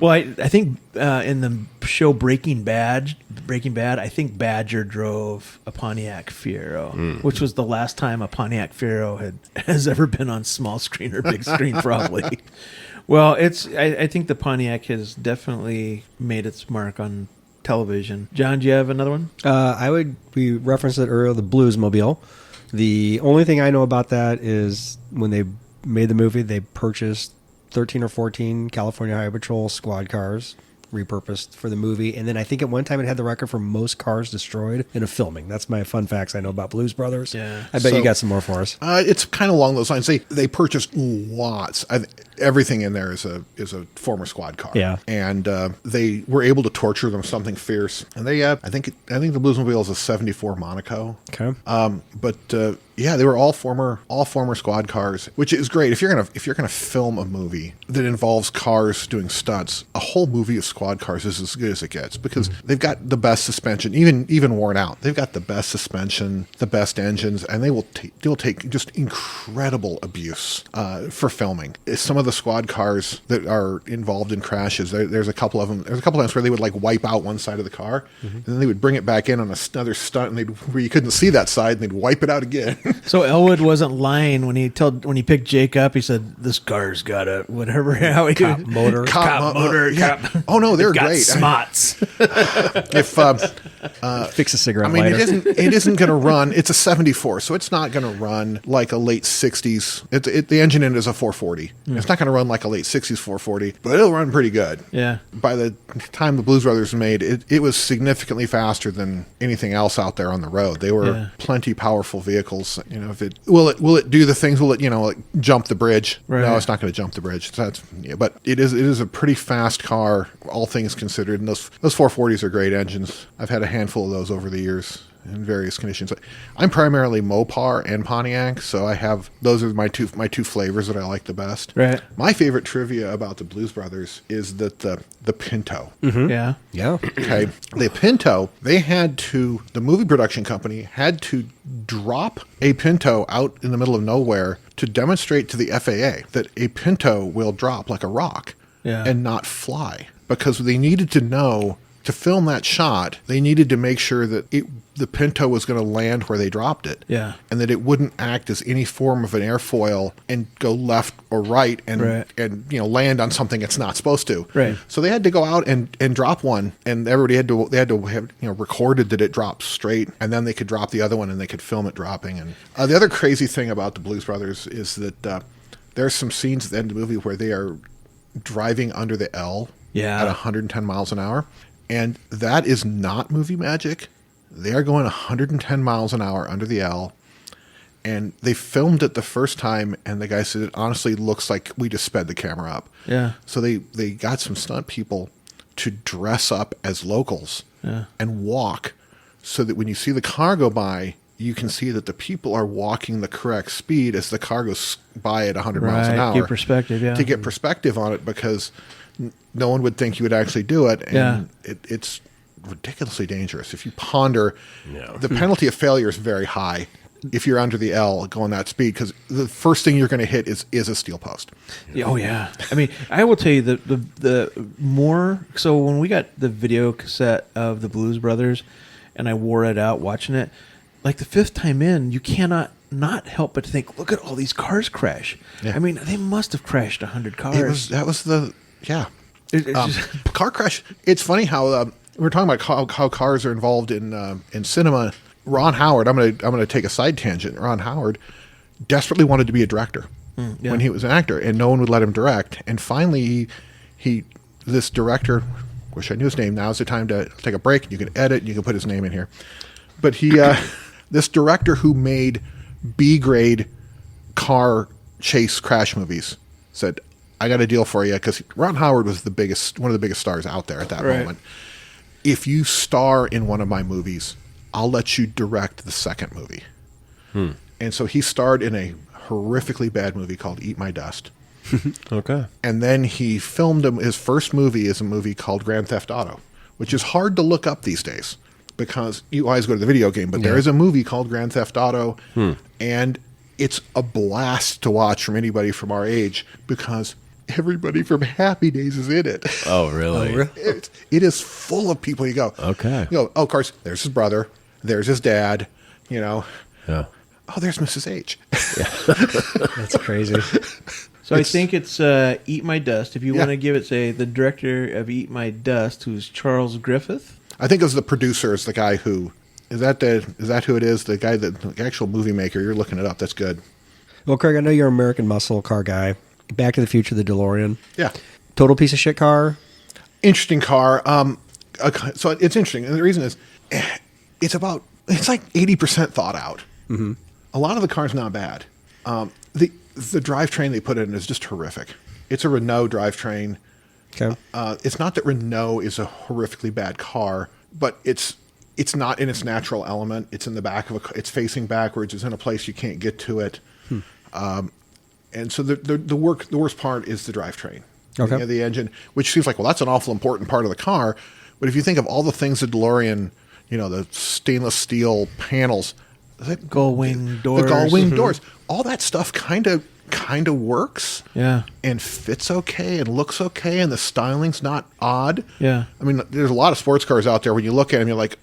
Well, I think in the show Breaking Bad, I think Badger drove a Pontiac Fiero, which was the last time a Pontiac Fiero has ever been on small screen or big screen, probably. Well, I think the Pontiac has definitely made its mark on television. John, do you have another one? We referenced it earlier, the Bluesmobile. The only thing I know about that is when they made the movie, they purchased 13 or 14 California Highway Patrol squad cars, repurposed for the movie. And then I think at one time it had the record for most cars destroyed in a filming. That's my fun facts I know about Blues Brothers. Yeah. I bet you got some more for us. It's kind of along those lines. They purchased lots. Everything in there is a former squad car. Yeah. And they were able to torture them something fierce. And they I think the Bluesmobile is a 74 Monaco. Okay. But they were all former squad cars, which is great. If you're gonna film a movie that involves cars doing stunts, a whole movie of squad cars is as good as it gets because they've got the best suspension, even worn out. They've got the best suspension, the best engines, and they'll take just incredible abuse for filming. Some of the squad cars that are involved in crashes, there's a couple of them. There's a couple of times where they would like wipe out one side of the car, and then they would bring it back in on another stunt, and where you couldn't see that side, and they'd wipe it out again. So Elwood wasn't lying when he picked Jake up. He said, "This car's got a whatever." How he Cop motor. Cop motor. Yeah. Cop. Oh no, they're Got great. smots. Fix a cigarette I mean, lighter. it isn't going to run. It's a 74, so it's not going to run like a late 60s. The engine in it is a 440. It's not going to run like a late 60s 440, but it'll run pretty good. Yeah. By the time the Blues Brothers were made, it was significantly faster than anything else out there on the road. They were plenty powerful vehicles. You know, will it do the things? Will it like jump the bridge? Right. No, it's not going to jump the bridge. But it is a pretty fast car, all things considered. And those 440s are great engines. I've had a handful of those over the years in various conditions. I'm primarily Mopar and Pontiac, so those are my two flavors that I like the best. Right. My favorite trivia about the Blues Brothers is that the Pinto. Yeah. Yeah. Okay, the Pinto, the movie production company had to drop a Pinto out in the middle of nowhere to demonstrate to the FAA that a Pinto will drop like a rock and not fly, because they needed to know, to film that shot, they needed to make sure that the Pinto was going to land where they dropped it. Yeah. And that it wouldn't act as any form of an airfoil and go left or right and land on something it's not supposed to. Right. So they had to go out and drop one, and everybody had to have recorded that it dropped straight, and then they could drop the other one and they could film it dropping. And the other crazy thing about the Blues Brothers is that there's some scenes at the end of the movie where they are driving under the L at 110 miles an hour. And that is not movie magic. They are going 110 miles an hour under the L. And they filmed it the first time, and the guy said, it honestly looks like we just sped the camera up. Yeah. So they got some stunt people to dress up as locals and walk, so that when you see the car go by, you can see that the people are walking the correct speed as the car goes by at 100 miles an hour. Get perspective, To get perspective on it, because no one would think you would actually do it. And it's ridiculously dangerous. If you ponder, the penalty of failure is very high if you're under the L going that speed, because the first thing you're going to hit is a steel post. Oh yeah. I mean, I will tell you the more. So when we got the video cassette of the Blues Brothers, and I wore it out watching it, like the fifth time in, you cannot not help but think, look at all these cars crash. Yeah. I mean, they must have crashed 100 cars. That was the Yeah. It's just, Car crash. It's funny how we're talking about how cars are involved in cinema. Ron Howard. I'm gonna take a side tangent. Ron Howard desperately wanted to be a director when he was an actor, and no one would let him direct. And finally, this director. Wish I knew his name. Now's the time to take a break. You can edit. You can put his name in here. But this director who made B-grade car chase crash movies said, I got a deal for you, because Ron Howard was one of the biggest stars out there at that moment. If you star in one of my movies, I'll let you direct the second movie. And so he starred in a horrifically bad movie called Eat My Dust. Okay. And then he filmed his first movie is a movie called Grand Theft Auto, which is hard to look up these days because you always go to the video game. But there is a movie called Grand Theft Auto, and it's a blast to watch from anybody from our age because everybody from Happy Days is in it. Oh, really? It is full of people. You go, Okay. You go, oh, of course, there's his brother, there's his dad, Yeah. oh, there's Mrs. H. That's crazy. so I think it's Eat My Dust. If you want to give it, say, the director of Eat My Dust, who's Charles Griffith. I think it was the producer, is the guy who is that who it is? The guy, the actual movie maker. You're looking it up. That's good. Well, Craig, I know you're an American muscle car guy. Back to the Future, the DeLorean. Yeah, Total piece of shit car. interesting car. So it's interesting, and the reason is it's like 80% thought out. Mm-hmm. A lot of the car's not bad. The drivetrain they put in is just horrific. It's a Renault drivetrain. Okay. It's not that Renault is a horrifically bad car, but it's not in its natural element. It's in the back of it's facing backwards. It's in a place you can't get to it. And so the worst part is the drivetrain. Okay. The engine, which seems like, well, that's an awful important part of the car. But if you think of all the things the DeLorean, the stainless steel panels, Gull wing doors. the gull wing doors, all that stuff kind of works. Yeah. And fits okay and looks okay, and the styling's not odd. Yeah. I mean, there's a lot of sports cars out there. When you look at them, you're like,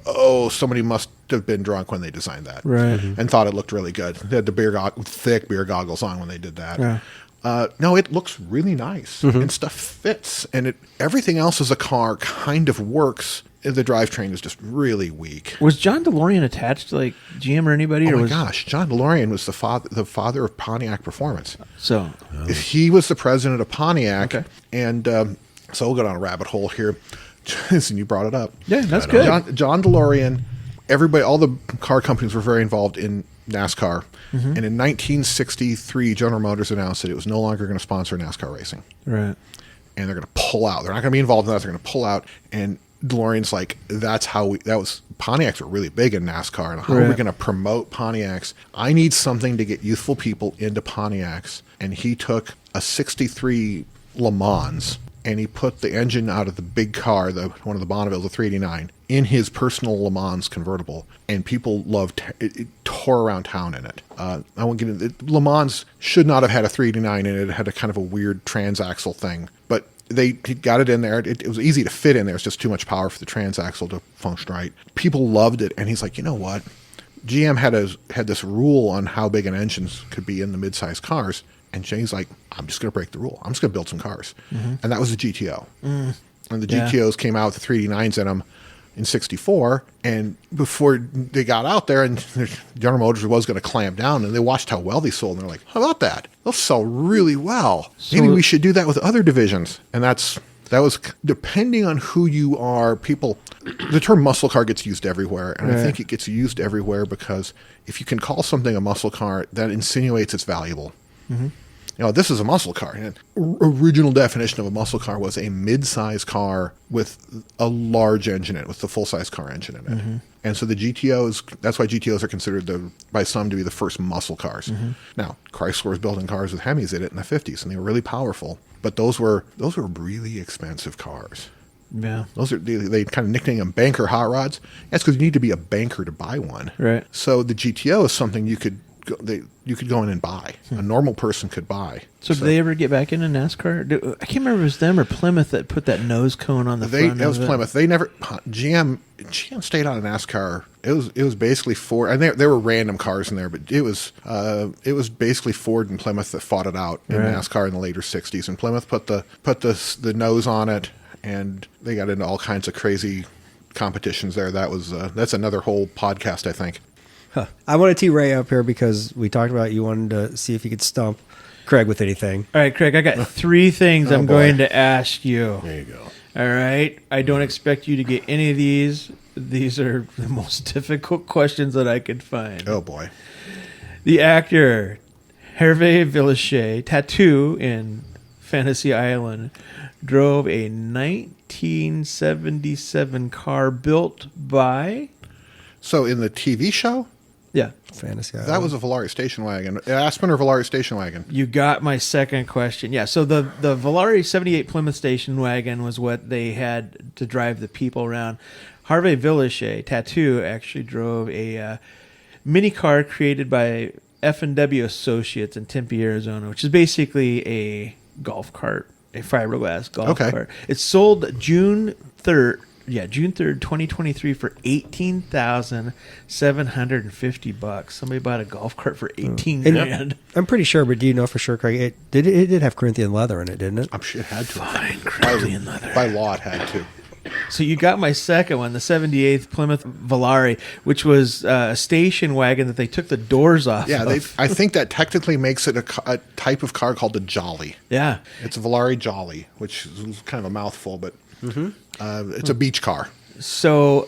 oh, somebody must have been drunk when they designed that, Right. And thought it looked really good. They had the thick beer goggles on when they did that. Yeah. No, it looks really nice, and stuff fits, and everything else as a car kind of works. The drivetrain is just really weak. Was John DeLorean attached to like GM or anybody? Oh or my was, gosh, John DeLorean was the father of Pontiac Performance. So He was the president of Pontiac, Okay. and so we'll go down a rabbit hole here. And you brought it up. yeah, that's good. John DeLorean, everybody, all the car companies were very involved in NASCAR. And in 1963, General Motors announced that it was no longer going to sponsor NASCAR racing. Right. And they're going to pull out. They're not going to be involved in that. They're going to pull out. And DeLorean's like, Pontiacs were really big in NASCAR. And how are we Right. going to promote Pontiacs? I need something to get youthful people into Pontiacs. And he took a 63 Le Mans and he put the engine out of the big car, one of the Bonneville, the 389, in his personal Le Mans convertible. And people loved it. It tore around town in it. I won't get into it. Le Mans should not have had a 389 in it. It had a kind of a weird transaxle thing. But they got it in there. It was easy to fit in there. It's just too much power for the transaxle to function right. People loved it. And he's like, you know what? GM had this rule on how big an engine could be in the mid-sized cars. And Shane's like, I'm just going to break the rule. I'm just going to build some cars. And that was the GTO. And the GTOs came out with the 389s in them in 64. And before they got out there, and General Motors was going to clamp down, and they watched how well they sold. And they're like, how about that? They'll sell really well. Maybe we should do that with other divisions. And that was, depending on who you are, the term muscle car gets used everywhere. And I think it gets used everywhere because if you can call something a muscle car, that insinuates it's valuable. This is a muscle car. And original definition of a muscle car was a mid-size car with a large engine in it, with the full-size car engine in it. And so the GTOs, that's why GTOs are considered by some to be the first muscle cars. Now, Chrysler was building cars with Hemis in it in the 50s, and they were really powerful. But those were really expensive cars. Yeah. Those are they kind of nickname them banker hot rods. That's because you need to be a banker to buy one. Right. So the GTO is something you could go in and buy. A normal person could buy. So did they ever get back into NASCAR? I can't remember if it was them or Plymouth that put that nose cone on the front. That was of it. Plymouth. They never GM stayed out of NASCAR It was basically Ford, and there were random cars in there, but it was basically Ford and Plymouth that fought it out in NASCAR in the later '60s. And Plymouth put the nose on it, and they got into all kinds of crazy competitions there. That's another whole podcast, I think. I want to tee Ray up here because we talked about you wanted to see if you could stump Craig with anything. All right, Craig, I got 3 things I'm going to ask you. There you go. All right. I don't expect you to get any of these. These are the most difficult questions that I could find. Oh boy. The actor Hervé Villechaize, tattoo in Fantasy Island, drove a 1977 car built by... So in the TV show, Yeah. Fantasy Island. that was a Volare station wagon, Aspen or Volare station wagon. You got my second question. Yeah, so the Volare 78 Plymouth station wagon was what they had to drive the people around. Hervé Villechaize, tattoo, actually drove a mini car created by F&W Associates in Tempe, Arizona, which is basically a golf cart, a fiberglass golf cart. It sold June 3rd, 2023 for $18,750. Somebody bought a golf cart for 18 grand. I'm pretty sure, but do you know for sure, Craig? It did have Corinthian leather in it, didn't it? I'm sure it had to. Fine, Corinthian leather. By law, it had to. So you got my second one, the 78th Plymouth Volare, which was a station wagon that they took the doors off Yeah, of. I think that technically makes it a type of car called a Jolly. Yeah. It's a Volare Jolly, which is kind of a mouthful, but it's a beach car. So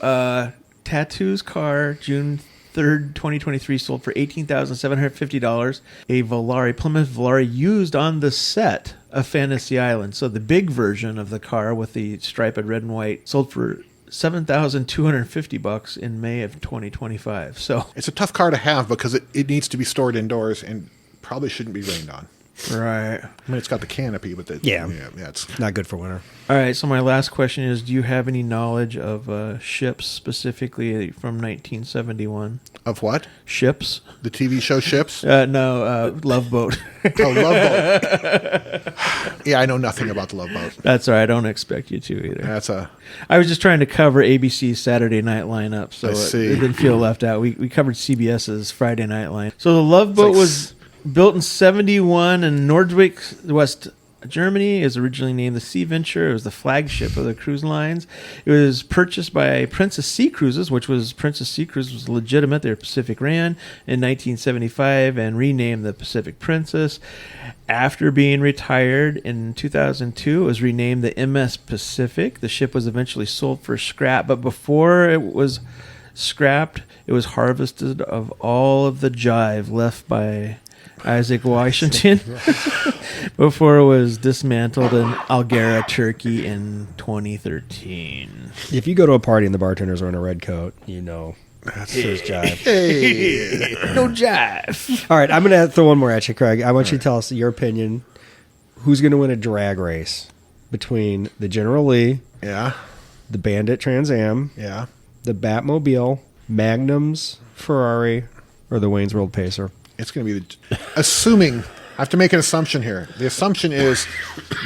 Tattoo's car, June 3rd, 2023, sold for $18,750. A Volare, Plymouth Volare, used on the set of Fantasy Island. So the big version of the car with the striped red and white sold for $7,250 in May of 2025. So It's a tough car to have because it needs to be stored indoors and probably shouldn't be rained on. right. I mean, it's got the canopy, but it's Not good for winter. All right, so my last question is, do you have any knowledge of ships specifically from 1971? of what? Ships? The TV show Ships? No, Love Boat. Oh, Love Boat. Yeah, I know nothing about the Love Boat. That's all right. I don't expect you to either. That's a I was just trying to cover ABC's Saturday night lineup, so I it see. didn't feel left out. We covered CBS's Friday night line. So the Love Boat was built in 71 in Nordwijk, West Germany. It was originally named the Sea Venture. It was the flagship of the cruise lines. It was purchased by Princess Sea Cruises, which was Princess Sea Cruises was legitimate. They were Pacific Ran in 1975 and renamed the Pacific Princess. After being retired in 2002, it was renamed the MS Pacific. The ship was eventually sold for scrap, but before it was scrapped, it was harvested of all of the jive left by Isaac Washington before it was dismantled in Algera, Turkey in 2013. If you go to a party and the bartenders are in a red coat, you know that's his jive. hey. No jive. All right, I'm going to throw one more at you, Craig. I want you to tell us your opinion. Who's going to win a drag race between the General Lee, Yeah, the Bandit Trans Am, yeah. the Batmobile, Magnum's Ferrari, or the Wayne's World Pacer? It's going to be assuming. I have to make an assumption here. The assumption is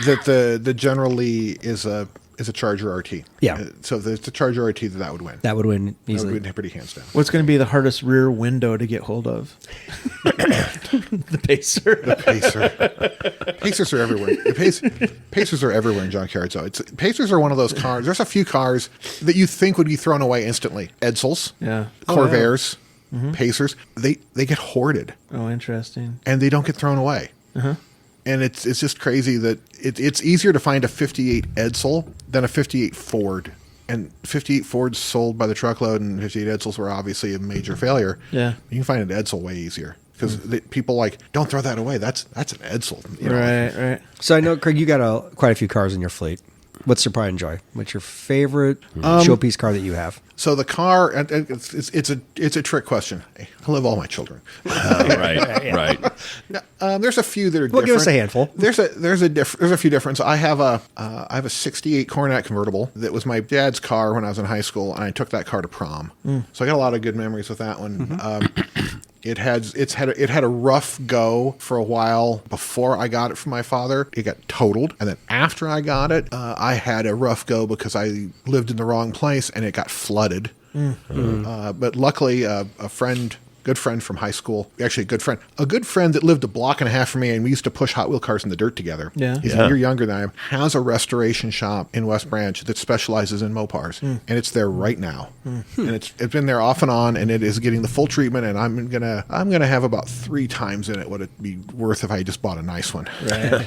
that the General Lee is a Charger RT. Yeah. So if it's a Charger RT, that would win. That would win That easily. would win pretty hands down. What's going to be the hardest rear window to get hold of? The Pacer. Pacer. Pacers are everywhere. Pacers are everywhere in junkyards, though. Pacers are one of those cars. There's a few cars that you think would be thrown away instantly. Edsels, Yeah. Corvairs, Pacers. They get hoarded, Oh, interesting. and they don't get thrown away. And it's just crazy that it's easier to find a 58 Edsel than a 58 Ford. And 58 Fords sold by the truckload, and 58 Edsels were obviously a major failure. Yeah. You can find an Edsel way easier. Because people don't throw that away. That's an Edsel. You know? Right. So I know, Craig, you got quite a few cars in your fleet. What's your pride and joy? What's your favorite showpiece car that you have? So the car, it's a trick question. I love all my children. Right. There's a few that are Well, different. give us a handful. There's a few differences. I have a 68 Coronet convertible that was my dad's car when I was in high school, and I took that car to prom. So I got a lot of good memories with that one. It had a rough go for a while before I got it from my father. It got totaled, and then after I got it, I had a rough go because I lived in the wrong place and it got flooded. But luckily, a good friend from high school, actually a good friend that lived a block and a half from me, and we used to push Hot Wheel cars in the dirt together. Yeah. He's a year younger than I am, has a restoration shop in West Branch that specializes in Mopars, and it's there right now. And it's been there off and on, and it is getting the full treatment, and I'm gonna have about 3 times in it what it'd be worth if I just bought a nice one. Right.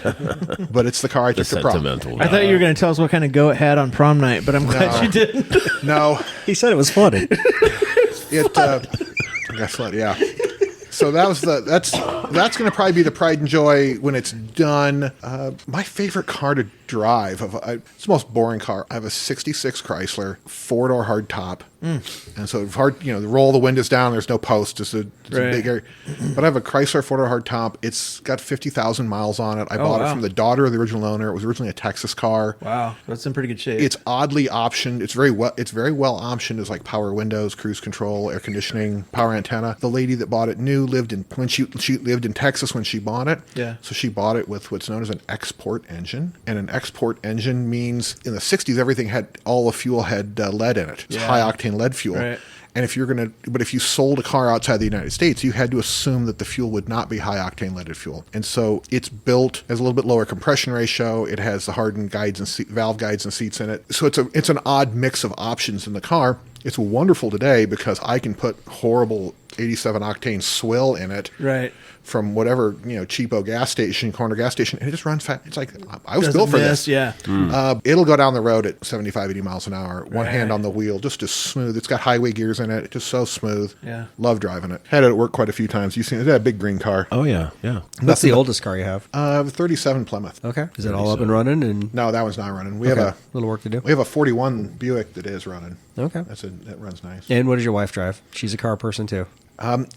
But it's the car I The took to prom. sentimental. I thought you were going to tell us what kind of go it had on prom night, but I'm glad you didn't. No, He said it was flooded. Guess what? Yeah. So that's going to probably be the pride and joy when it's done. My favorite car to drive, it's the most boring car. I have a '66 Chrysler 4-door hardtop, and so hard, roll the windows down. There's no post. It's a big area. But I have a Chrysler 4-door hardtop. It's got 50,000 miles on it. I bought it from the daughter of the original owner. It was originally a Texas car. Wow, that's in pretty good shape. It's oddly optioned. It's very well optioned as like power windows, cruise control, air conditioning, power antenna. The lady that bought it lived in Texas when she bought it. Yeah. So she bought it with what's known as an export engine, and an export engine means in the '60s everything all the fuel had lead in it. It's high octane lead fuel. Right. And if you sold a car outside the United States, you had to assume that the fuel would not be high octane leaded fuel. And so it's built as a little bit lower compression ratio. It has the hardened guides and valve guides and seats in it. So it's an odd mix of options in the car. It's wonderful today because I can put horrible 87 octane swill in it. Right. From whatever, cheapo corner gas station, and it just runs fast. It's like, I was Doesn't built for miss, this. yeah. It'll go down the road at 75, 80 miles an hour. One hand on the wheel, just as smooth. It's got highway gears in it. It's just so smooth. Yeah. Love driving it. Had it at work quite a few times. You've seen it. It's a big green car. Oh yeah, yeah. What's the oldest car you have? 37 Plymouth. Okay. Is it all up and running? And No, that one's not running. We okay. have little work to do. a 41 Buick that is running. Okay. That runs nice. And what does your wife drive? She's a car person too.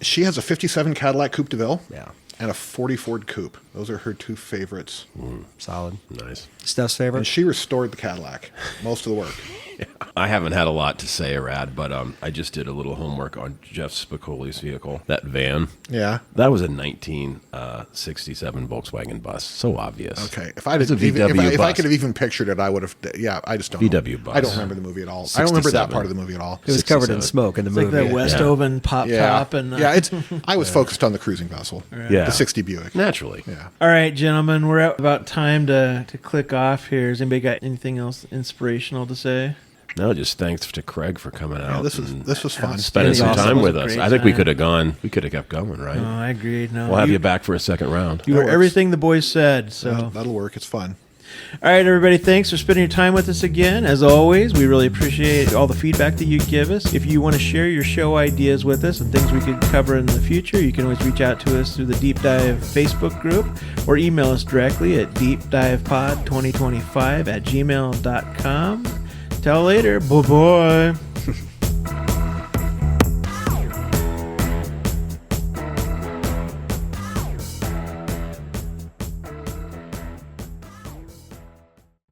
She has a 57 Cadillac Coupe de Ville. Yeah. And a 40 Ford Coupe. Those are her 2 favorites. Solid. Nice. Steph's favorite? And she restored the Cadillac. Most of the work. I haven't had a lot to say, Rad, but I just did a little homework on Jeff Spicoli's vehicle, that van. Yeah. That was a 1967 Volkswagen bus. So obvious. Okay. If I It's a didn't even, VW if I bus. could have even pictured it, I would have. Yeah, I just don't. VW know. bus. I don't remember the movie at all. I don't remember that 67. part of the movie at all. It was covered in 67. smoke in the It's movie. like that Westoven pop top. And I was focused on the cruising vessel. Yeah. The 60 Buick. Naturally. Yeah. All right, gentlemen, we're at about time to click off here. Has anybody got anything else inspirational to say? No, just thanks to Craig for coming out. Yeah, this and was fun. spending some awesome. time It was with a us. great I think we time. could have gone. We could have kept going, right? No, I agreed. No, We'll have you back for a second round. You That were works. everything the boys said. So, That'll work. It's fun. all right, everybody, thanks for spending your time with us again. As always, we really appreciate all the feedback that you give us. If you want to share your show ideas with us and things we could cover in the future, you can always reach out to us through the Deep Dive Facebook group or email us directly at deepdivepod2025@gmail.com. Till later. Bye-bye.